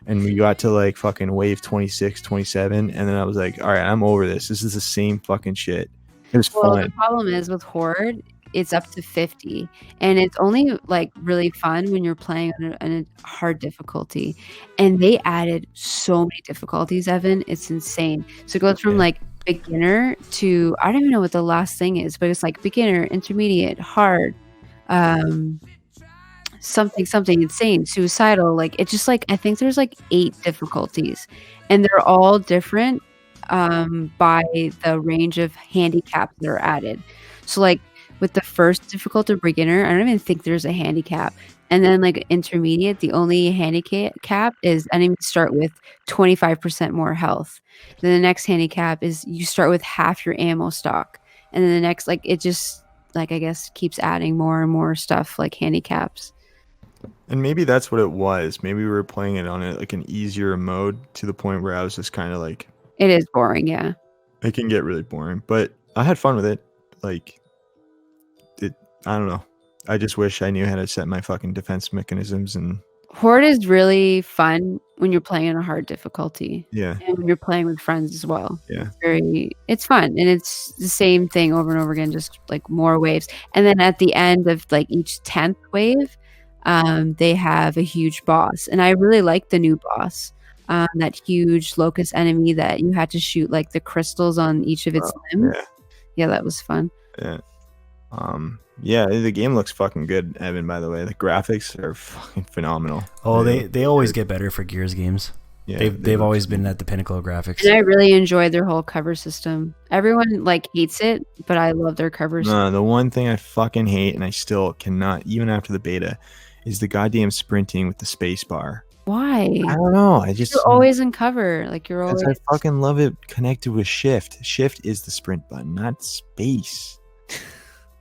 And we got to like fucking wave 26, 27, and then I was like, all right, I'm over this. This is the same fucking shit. It was Well, fun. the problem is with Horde, it's up to 50, and it's only like really fun when you're playing on a hard difficulty. And they added so many difficulties, Evan. It's insane. So it goes from like beginner to, I don't even know what the last thing is, but it's like beginner, intermediate, hard, something insane, suicidal. Like it's just like, I think there's like 8 difficulties, and they're all different by the range of handicaps that are added. So like with the first difficulty beginner, I don't even think there's a handicap. And then like intermediate, the only handicap is enemies start with 25% more health. Then the next handicap is you start with half your ammo stock. And then the next, like it just like I guess keeps adding more and more stuff like handicaps. And maybe that's what it was. Maybe we were playing it on like an easier mode to the point where I was just kind of like, It is boring, yeah. it can get really boring, but I had fun with it. Like, I don't know. I just wish I knew how to set my fucking defense mechanisms. And Horde is really fun when you're playing on a hard difficulty. yeah, And when you're playing with friends as well. yeah, It's fun, and it's the same thing over and over again, just like more waves. And then at the end of like each 10th wave, they have a huge boss, and I really like the new boss. That huge locust enemy that you had to shoot like the crystals on each of its limbs. Yeah, that was fun. Yeah. Yeah, the game looks fucking good, Evan, by the way. The graphics are fucking phenomenal. Oh, they always get better for Gears games. Yeah, they've always been at the pinnacle of graphics. And I really enjoyed their whole cover system. Everyone like hates it, but I love their cover system. The one thing I fucking hate, and I still cannot, even after the beta, is the goddamn sprinting with the space bar. Why? I don't know. I just You're always in cover. Like you're always. I fucking love it connected with shift. Shift is the sprint button, not space.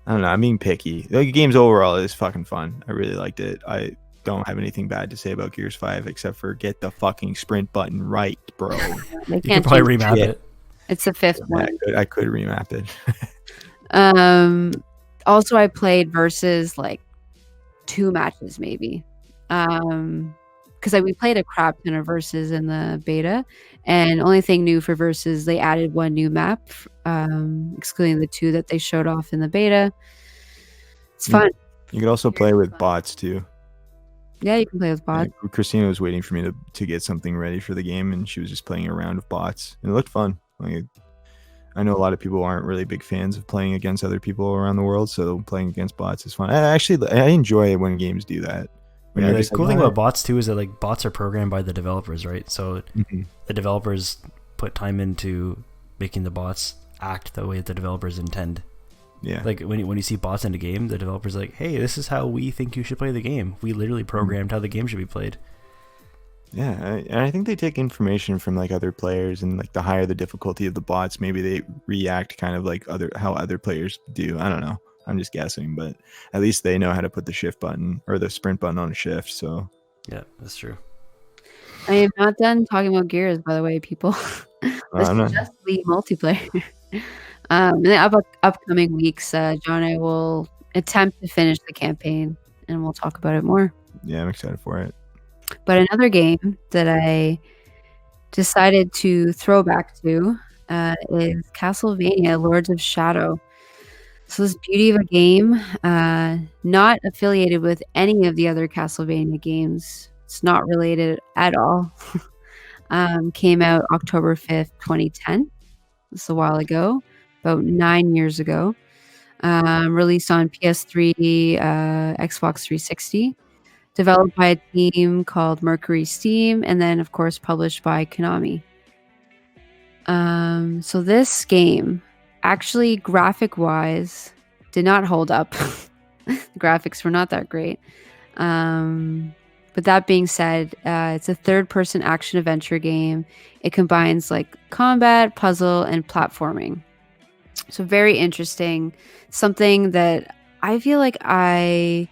I don't know. I'm being picky. The game's overall is fucking fun. I really liked it. I don't have anything bad to say about Gears 5 except for get the fucking sprint button right, bro. You can probably remap it. It's the 5th one. I could remap it. Also, I played versus like 2 matches maybe. Because we played a crap ton of versus in the beta, and only thing new for versus, they added 1 new map, excluding the 2 that they showed off in the beta. It's fun. You could also play with bots too. Yeah, you can play with bots. Yeah, Christina was waiting for me to get something ready for the game, and she was just playing a round of bots, and it looked fun. Like, I know a lot of people aren't really big fans of playing against other people around the world, so playing against bots is fun. I enjoy it when games do that. Yeah, the cool thing about bots too is that like bots are programmed by the developers, right? So the developers put time into making the bots act the way that the developers intend. Yeah. Like when you see bots in a game, the developer's like, hey, this is how we think you should play the game. We literally programmed how the game should be played. Yeah, and I think they take information from like other players, and like the higher the difficulty of the bots, maybe they react kind of like how other players do. I don't know. I'm just guessing, but at least they know how to put the shift button or the sprint button on a shift. So yeah, that's true. I am not done talking about Gears, by the way, people. This is just the multiplayer. In the upcoming weeks, John and I will attempt to finish the campaign, and we'll talk about it more. Yeah, I'm excited for it. But another game that I decided to throw back to is Castlevania Lords of Shadow. So this beauty of a game, not affiliated with any of the other Castlevania games. It's not related at all. Came out October 5th, 2010. This is a while ago, about 9 years ago. Released on PS3, Xbox 360. Developed by a team called Mercury Steam, and then, of course, published by Konami. So this game, actually, graphic-wise, did not hold up. The graphics were not that great. But that being said, it's a third-person action-adventure game. It combines like combat, puzzle, and platforming. So very interesting. Something that I feel like I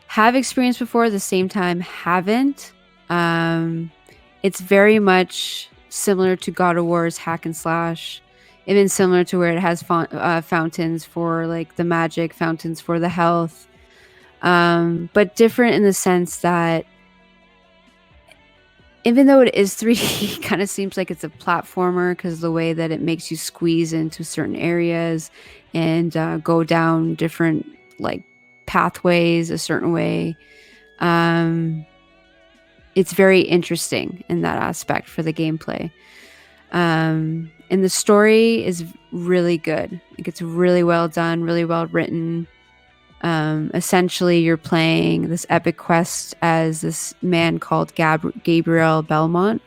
have experienced before, at the same time haven't. It's very much similar to God of War's hack and slash, even similar to where it has fountains for like the magic, fountains for the health, but different in the sense that even though it is 3D, it kind of seems like it's a platformer because the way that it makes you squeeze into certain areas and go down different like pathways a certain way. It's very interesting in that aspect for the gameplay. And the story is really good. Like, it's really well done, really well written. Essentially, you're playing this epic quest as this man called Gabriel Belmont,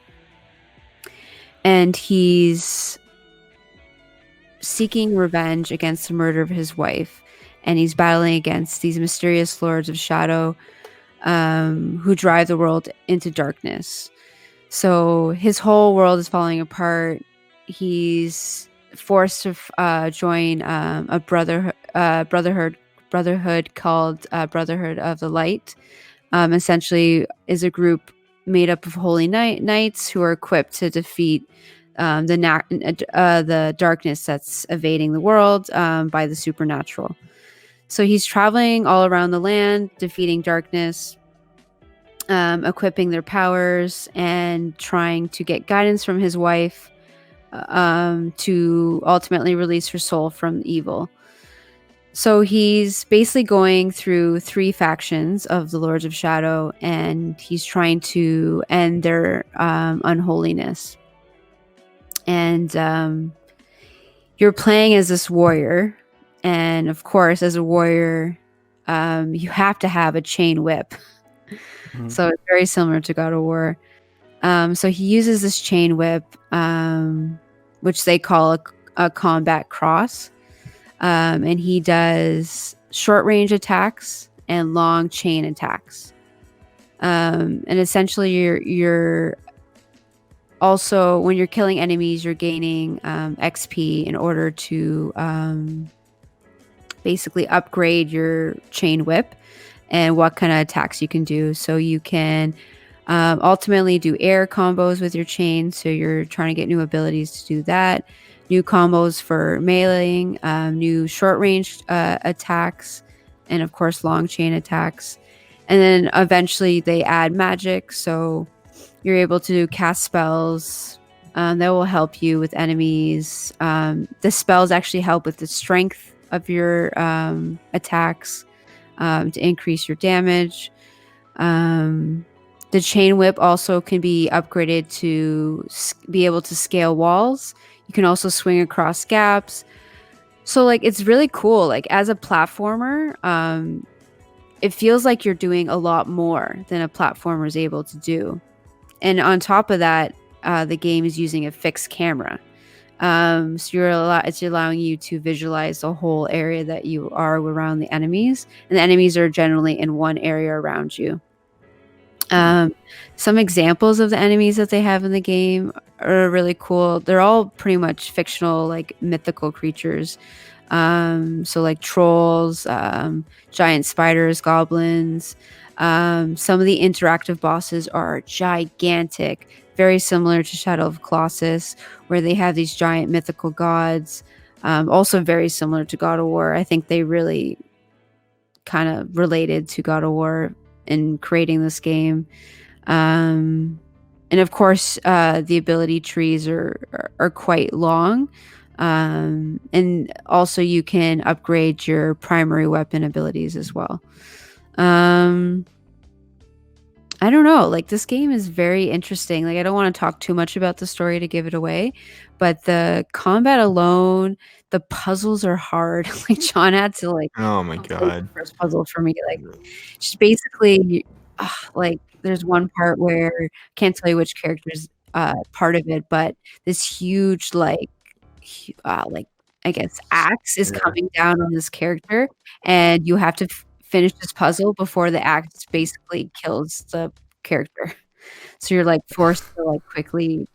and he's seeking revenge against the murder of his wife, and he's battling against these mysterious lords of shadow who drive the world into darkness. So his whole world is falling apart. He's forced to join a brotherhood called Brotherhood of the Light. Essentially is a group made up of holy knights who are equipped to defeat the darkness that's evading the world by the supernatural. So he's traveling all around the land, defeating darkness, equipping their powers, and trying to get guidance from his wife to ultimately release her soul from evil. So he's basically going through 3 factions of the Lords of Shadow, and he's trying to end their unholiness. And you're playing as this warrior, and of course, as a warrior, you have to have a chain whip. Mm-hmm. So it's very similar to God of War. So he uses this chain whip, which they call a combat cross. And he does short range attacks and long chain attacks. And essentially you're also, when you're killing enemies, you're gaining XP in order to basically upgrade your chain whip and what kind of attacks you can do. So you can ultimately do air combos with your chain. So you're trying to get new abilities to do that. New combos for meleeing, new short range attacks, and of course long chain attacks. And then eventually they add magic, so you're able to cast spells that will help you with enemies. The spells actually help with the strength of your attacks to increase your damage. The chain whip also can be upgraded to be able to scale walls. You can also swing across gaps. So like, it's really cool. Like, as a platformer, it feels like you're doing a lot more than a platformer is able to do. And on top of that, the game is using a fixed camera. So it's allowing you to visualize the whole area that you are around the enemies. And the enemies are generally in one area around you. Some examples of the enemies that they have in the game are really cool. They're all pretty much fictional, like mythical creatures. So like trolls, giant spiders, goblins. Some of the interactive bosses are gigantic, very similar to Shadow of Colossus, where they have these giant mythical gods. Also very similar to God of War. I think they really kind of related to God of War in creating this game. And of course, the ability trees are quite long. And also you can upgrade your primary weapon abilities as well. I don't know, like, this game is very interesting. Like, I don't want to talk too much about the story to give it away, but the combat alone, the puzzles are hard. Like, John had to like, oh my god, the first puzzle for me, like, just basically, like, there's one part where, can't tell you which character's part of it, but this huge like I guess axe is coming down on this character, and you have to finish this puzzle before the axe basically kills the character. So you're like forced to like quickly.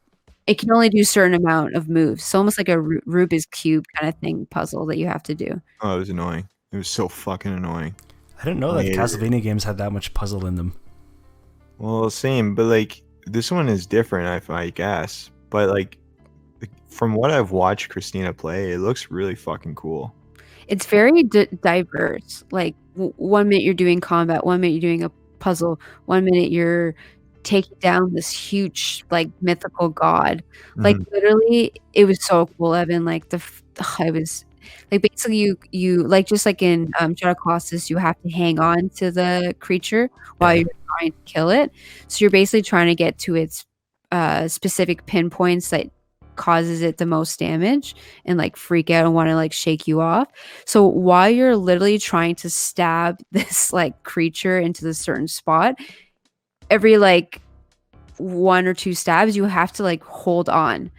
It can only do a certain amount of moves. It's almost like a Rubik's Cube kind of thing puzzle that you have to do. Oh, it was annoying. It was so fucking annoying. I didn't know that Castlevania games had that much puzzle in them. Well, same, but like this one is different, I guess. but like from what I've watched Christina play, it looks really fucking cool. It's very diverse. Like 1 minute you're doing combat, 1 minute you're doing a puzzle, 1 minute you're taking down this huge like mythical god. Like literally, it was so cool, Evan. Like I was like basically you like just like in Shadow Colossus, you have to hang on to the creature while you're trying to kill it. So you're basically trying to get to its specific pinpoints that causes it the most damage and like freak out and want to like shake you off. So while you're literally trying to stab this like creature into the certain spot, every like 1 or 2 stabs you have to like hold on,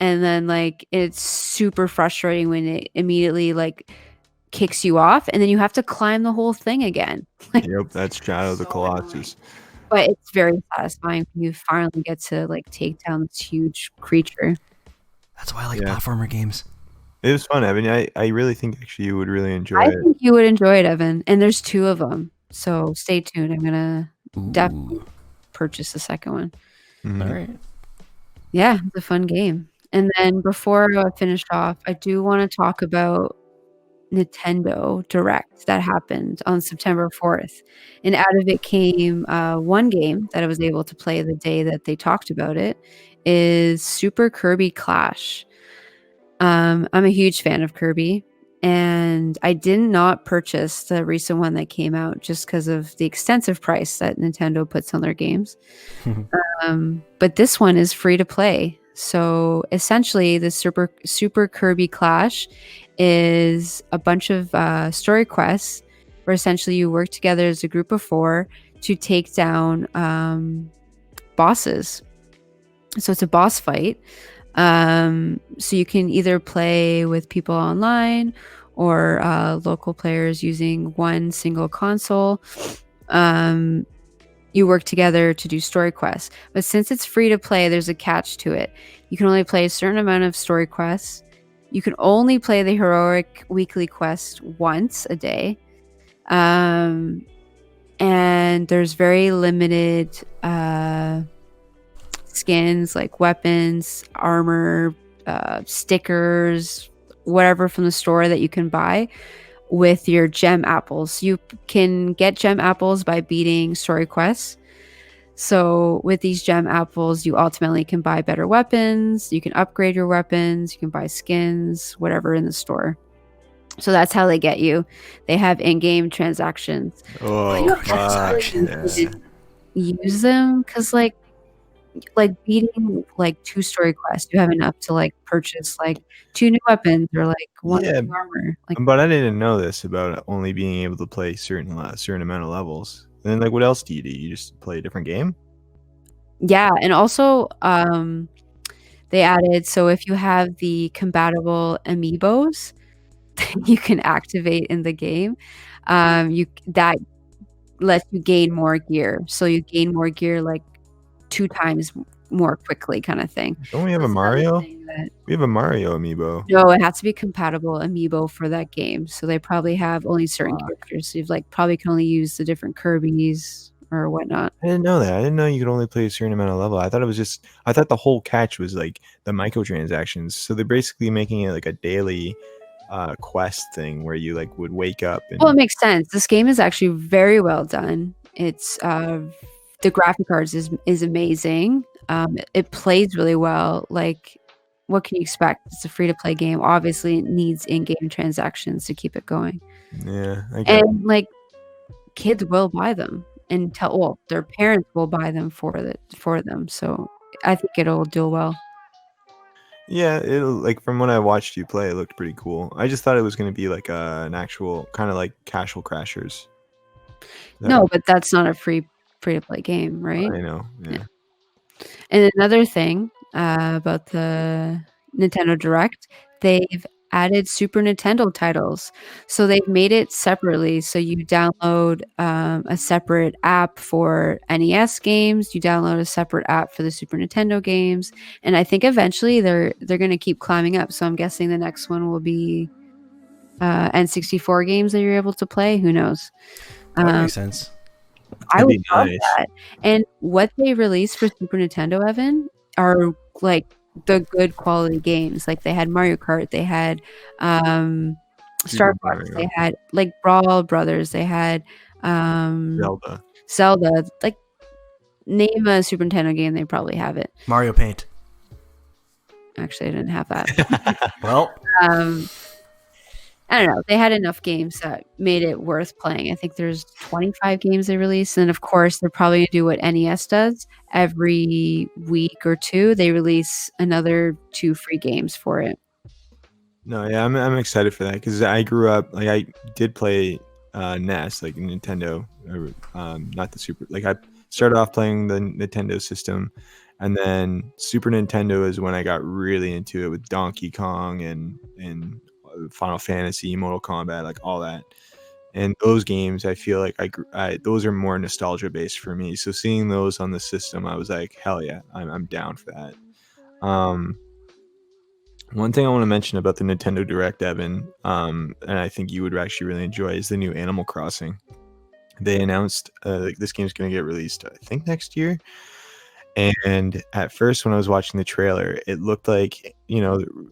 and then like it's super frustrating when it immediately like kicks you off and then you have to climb the whole thing again. Yep, that's Shadow of the Colossus. But it's very satisfying when you finally get to like take down this huge creature. That's why I like platformer games. It was fun, Evan. I really think actually you would really enjoy it. I think you would enjoy it, Evan. And there's 2 of them, so stay tuned. I'm gonna definitely purchase the second one. Mhm. All right. Yeah, it's a fun game. And then before I finish off, I do want to talk about Nintendo Direct that happened on September 4th. And out of it came one game that I was able to play the day that they talked about it, is Super Kirby Clash. I'm a huge fan of Kirby, and I did not purchase the recent one that came out just because of the extensive price that Nintendo puts on their games. But this one is free to play. So essentially, the Super Kirby Clash is a bunch of story quests where essentially you work together as a group of 4 to take down bosses. So it's a boss fight. So you can either play with people online or local players using one single console. You work together to do story quests. But since it's free to play, there's a catch to it. You can only play a certain amount of story quests. You can only play the heroic weekly quest once a day. And there's very limited skins like weapons, armor, stickers, whatever from the store that you can buy with your gem apples. You can get gem apples by beating story quests. So with these gem apples, you ultimately can buy better weapons, you can upgrade your weapons, you can buy skins, whatever in the store. So that's how they get you. They have in-game transactions. Oh, fuck. Yeah. Use them because like beating like 2 story quests, you have enough to like purchase like 2 new weapons or like 1 Yeah, new armor. Like, but I didn't know this about only being able to play certain amount of levels. And then like what else do? You just play a different game? yeah, and also they added, so if you have the compatible amiibos you can activate in the game, that lets you gain more gear. So you gain more gear like 2 times more quickly, kind of thing. Don't we have a That's another Mario? thing that- We have a Mario amiibo. No, it has to be compatible amiibo for that game. So they probably have only certain Fuck. characters. So you've like probably can only use the different Kirby's or whatnot. I didn't know that. I didn't know you could only play a certain amount of level. I thought the whole catch was like the microtransactions. So they're basically making it like a daily quest thing where you like would wake up and Well, it makes sense. This game is actually very well done. It's the graphic arts is amazing. It plays really well. Like, what can you expect? It's a free to play game. Obviously, it needs in-game transactions to keep it going. yeah, I get And like, kids will buy them and their parents will buy them for them. So I think it'll do well. Yeah, it'll like from when I watched you play, it looked pretty cool. I just thought it was going to be like an actual kind of like Casual Crashers. No, but that's not a free to play game, right? I know. Yeah. And another thing about the Nintendo Direct, they've added Super Nintendo titles. So they've made it separately. So you download a separate app for NES games. You download a separate app for the Super Nintendo games. And I think eventually they're going to keep climbing up. So I'm guessing the next one will be N64 games that you're able to play. Who knows? That makes sense. I would love nice. that. And what they released for Super Nintendo, Evan, are like the good quality games. Like they had Mario Kart, they had Star Super Fox, Mario, they had like Brawl Brothers, they had Zelda. Zelda. Like name a Super Nintendo game, they probably have it. Mario Paint. Actually, I didn't have that. Well, um, I don't know. They had enough games that made it worth playing. I think there's 25 games they released, and of course, they're probably gonna do what NES does. Every week or two, they release another 2 free games for it. No, yeah, I'm excited for that because I grew up like I did play NES, like Nintendo, or, not the Super. Like I started off playing the Nintendo system, and then Super Nintendo is when I got really into it with Donkey Kong and Final Fantasy, Mortal Kombat, like all that. And those games, I feel like those are more nostalgia based for me. So seeing those on the system, I was like, hell yeah, I'm down for that. One thing I want to mention about the Nintendo Direct, Evan, and I think you would actually really enjoy, is the new Animal Crossing. They announced this game's going to get released, I think, next year. And at first, when I was watching the trailer, it looked like,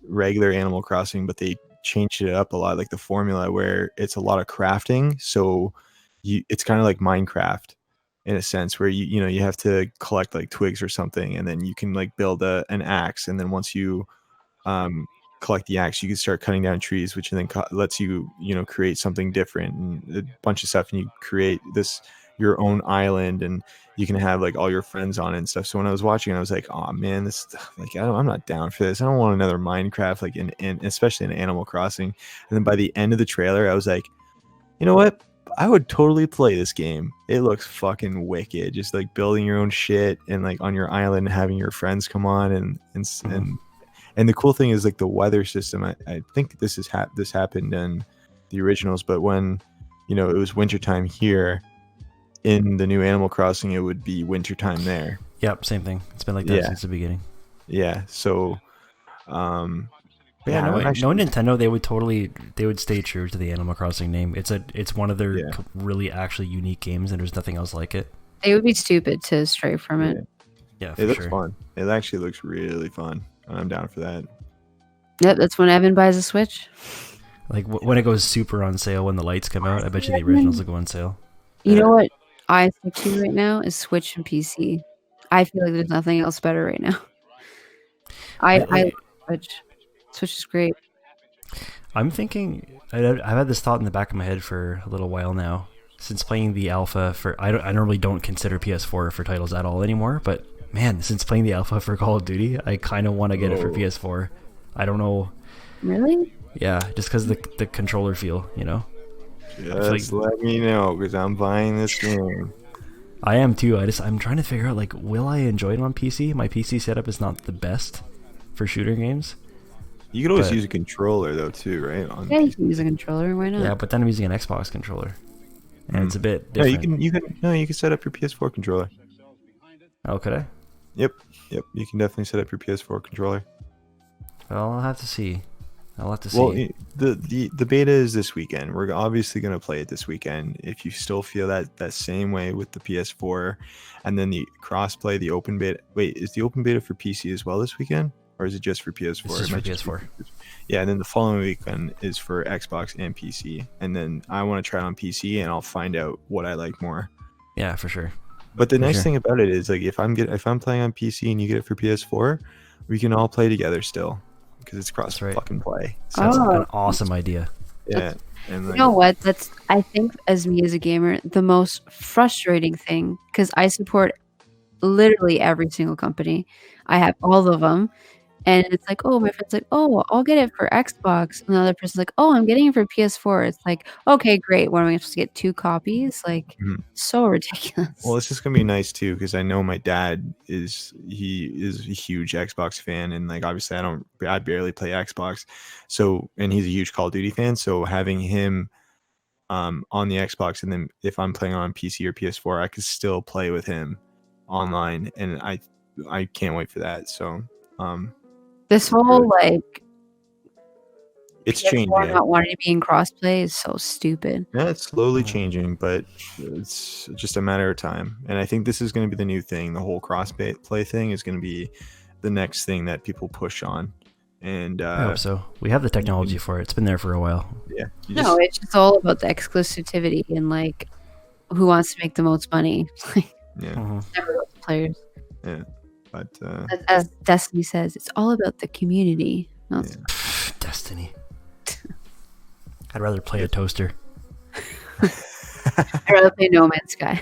regular Animal Crossing, but they changed it up a lot, like the formula where it's a lot of crafting. So it's kind of like Minecraft in a sense where you have to collect like twigs or something, and then you can like build an axe. And then once you collect the axe, you can start cutting down trees, which then lets you create something different and a bunch of stuff, and you create your own island, and you can have like all your friends on it and stuff. So when I was watching, I was like, oh man, this like I'm not down for this. I don't want another Minecraft, like in especially in Animal Crossing. And then by the end of the trailer, I was like, you know what, I would totally play this game. It looks fucking wicked, just like building your own shit and like on your island, having your friends come on and the cool thing is like the weather system. I think this happened in the originals, but when it was wintertime here in the new Animal Crossing, it would be wintertime there. Yep, same thing. It's been like that since the beginning. Yeah. So, knowing Nintendo, they would stay true to the Animal Crossing name. It's one of their really actually unique games, and there's nothing else like it. They would be stupid to stray from it. Yeah, it looks fun. It actually looks really fun. I'm down for that. Yep, that's when Evan buys a Switch. Like when it goes super on sale when the lights come out, I bet you the originals will go on sale. You know what I stick to right now is Switch and PC. I feel like there's nothing else better right now. I love Switch. Switch is great. I'm thinking, I've had this thought in the back of my head for a little while now. Since playing the alpha I normally don't consider PS4 for titles at all anymore, but man, since playing the alpha for Call of Duty, I kind of want to get it for PS4. I don't know. Really? Yeah, just because the controller feel, Just let me know, because I'm buying this game. I am too. I'm trying to figure out, like, will I enjoy it on PC? My PC setup is not the best for shooter games. You could always use a controller though too, right? You can use a controller. Why not? Yeah, but then I'm using an Xbox controller, and it's a bit different. You can set up your PS4 controller. Oh, could I? Yep. You can definitely set up your PS4 controller. Well, I'll have to see. Well, the beta is this weekend. We're obviously going to play it this weekend. If you still feel that same way with the PS4, and then the crossplay, the open beta. Wait, is the open beta for PC as well this weekend, or is it just for PS4? It's just for PS4. Yeah, and then the following weekend is for Xbox and PC, and then I want to try it on PC, and I'll find out what I like more. Yeah, for sure. But the nice thing about it is, like, if I'm playing on PC and you get it for PS4, we can all play together still, because it's cross fucking play. So that's like an awesome idea. Yeah. And you know what? That's, I think, as me as a gamer, the most frustrating thing, because I support literally every single company. I have all of them. And it's like, oh, my friend's like, oh, I'll get it for Xbox. And the other person's like, oh, I'm getting it for PS4. It's like, okay, great. What am I supposed to get? 2 copies? Like, so ridiculous. Well, it's just gonna be nice too, because I know my dad is a huge Xbox fan, and like obviously I barely play Xbox, so, and he's a huge Call of Duty fan. So having him on the Xbox, and then if I'm playing on PC or PS4, I could still play with him online, and I can't wait for that. So this whole like it's PS4 changing. not wanting to be in crossplay is so stupid. Yeah, it's slowly changing, but it's just a matter of time. And I think this is going to be the new thing. The whole crossplay thing is going to be the next thing that people push on. And I hope so. We have the technology for it. It's been there for a while. yeah, No, it's just all about the exclusivity and like who wants to make the most money. yeah, Never about the players. yeah. But As Destiny says, it's all about the community. No, it's Destiny. I'd rather play a toaster. I'd rather play No Man's Sky.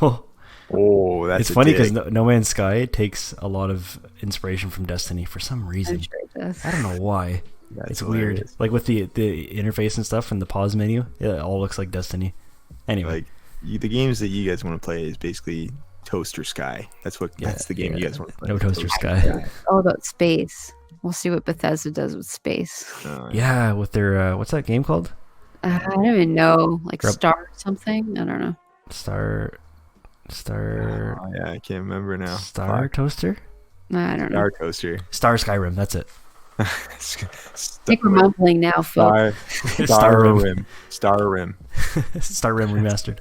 oh, that's It's funny because no Man's Sky takes a lot of inspiration from Destiny for some reason. I'm sure it does. I don't know why. That's It's hilarious. weird. Like with the interface and stuff and the pause menu, it all looks like Destiny. Anyway, Like the games that you guys want to play is basically Toaster Sky. That's the game you guys want to play. no Toaster Sky. It's all about space. We'll see what Bethesda does with space. Yeah, with their what's that game called? I don't even know. Like Rep- Star something? I don't know. Star Oh, yeah, I can't remember now. Star Toaster? I don't know. Star Toaster. Star Skyrim, that's it. I think we're mumbling now, Phil. Star Rim. Star Rim. Star Rim remastered.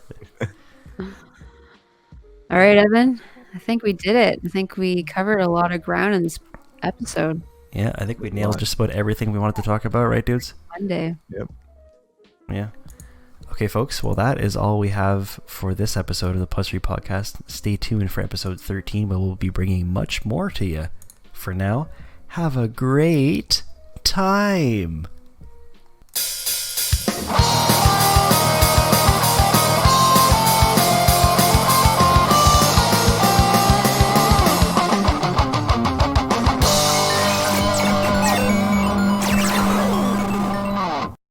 All right, Evan. I think we did it. I think we covered a lot of ground in this episode. Yeah, I think we nailed just about everything we wanted to talk about, right, dudes? Monday. Yep. Yeah. Okay, folks. Well, that is all we have for this episode of the Plus 3 podcast. Stay tuned for episode 13, where we'll be bringing much more to you. For now, have a great time.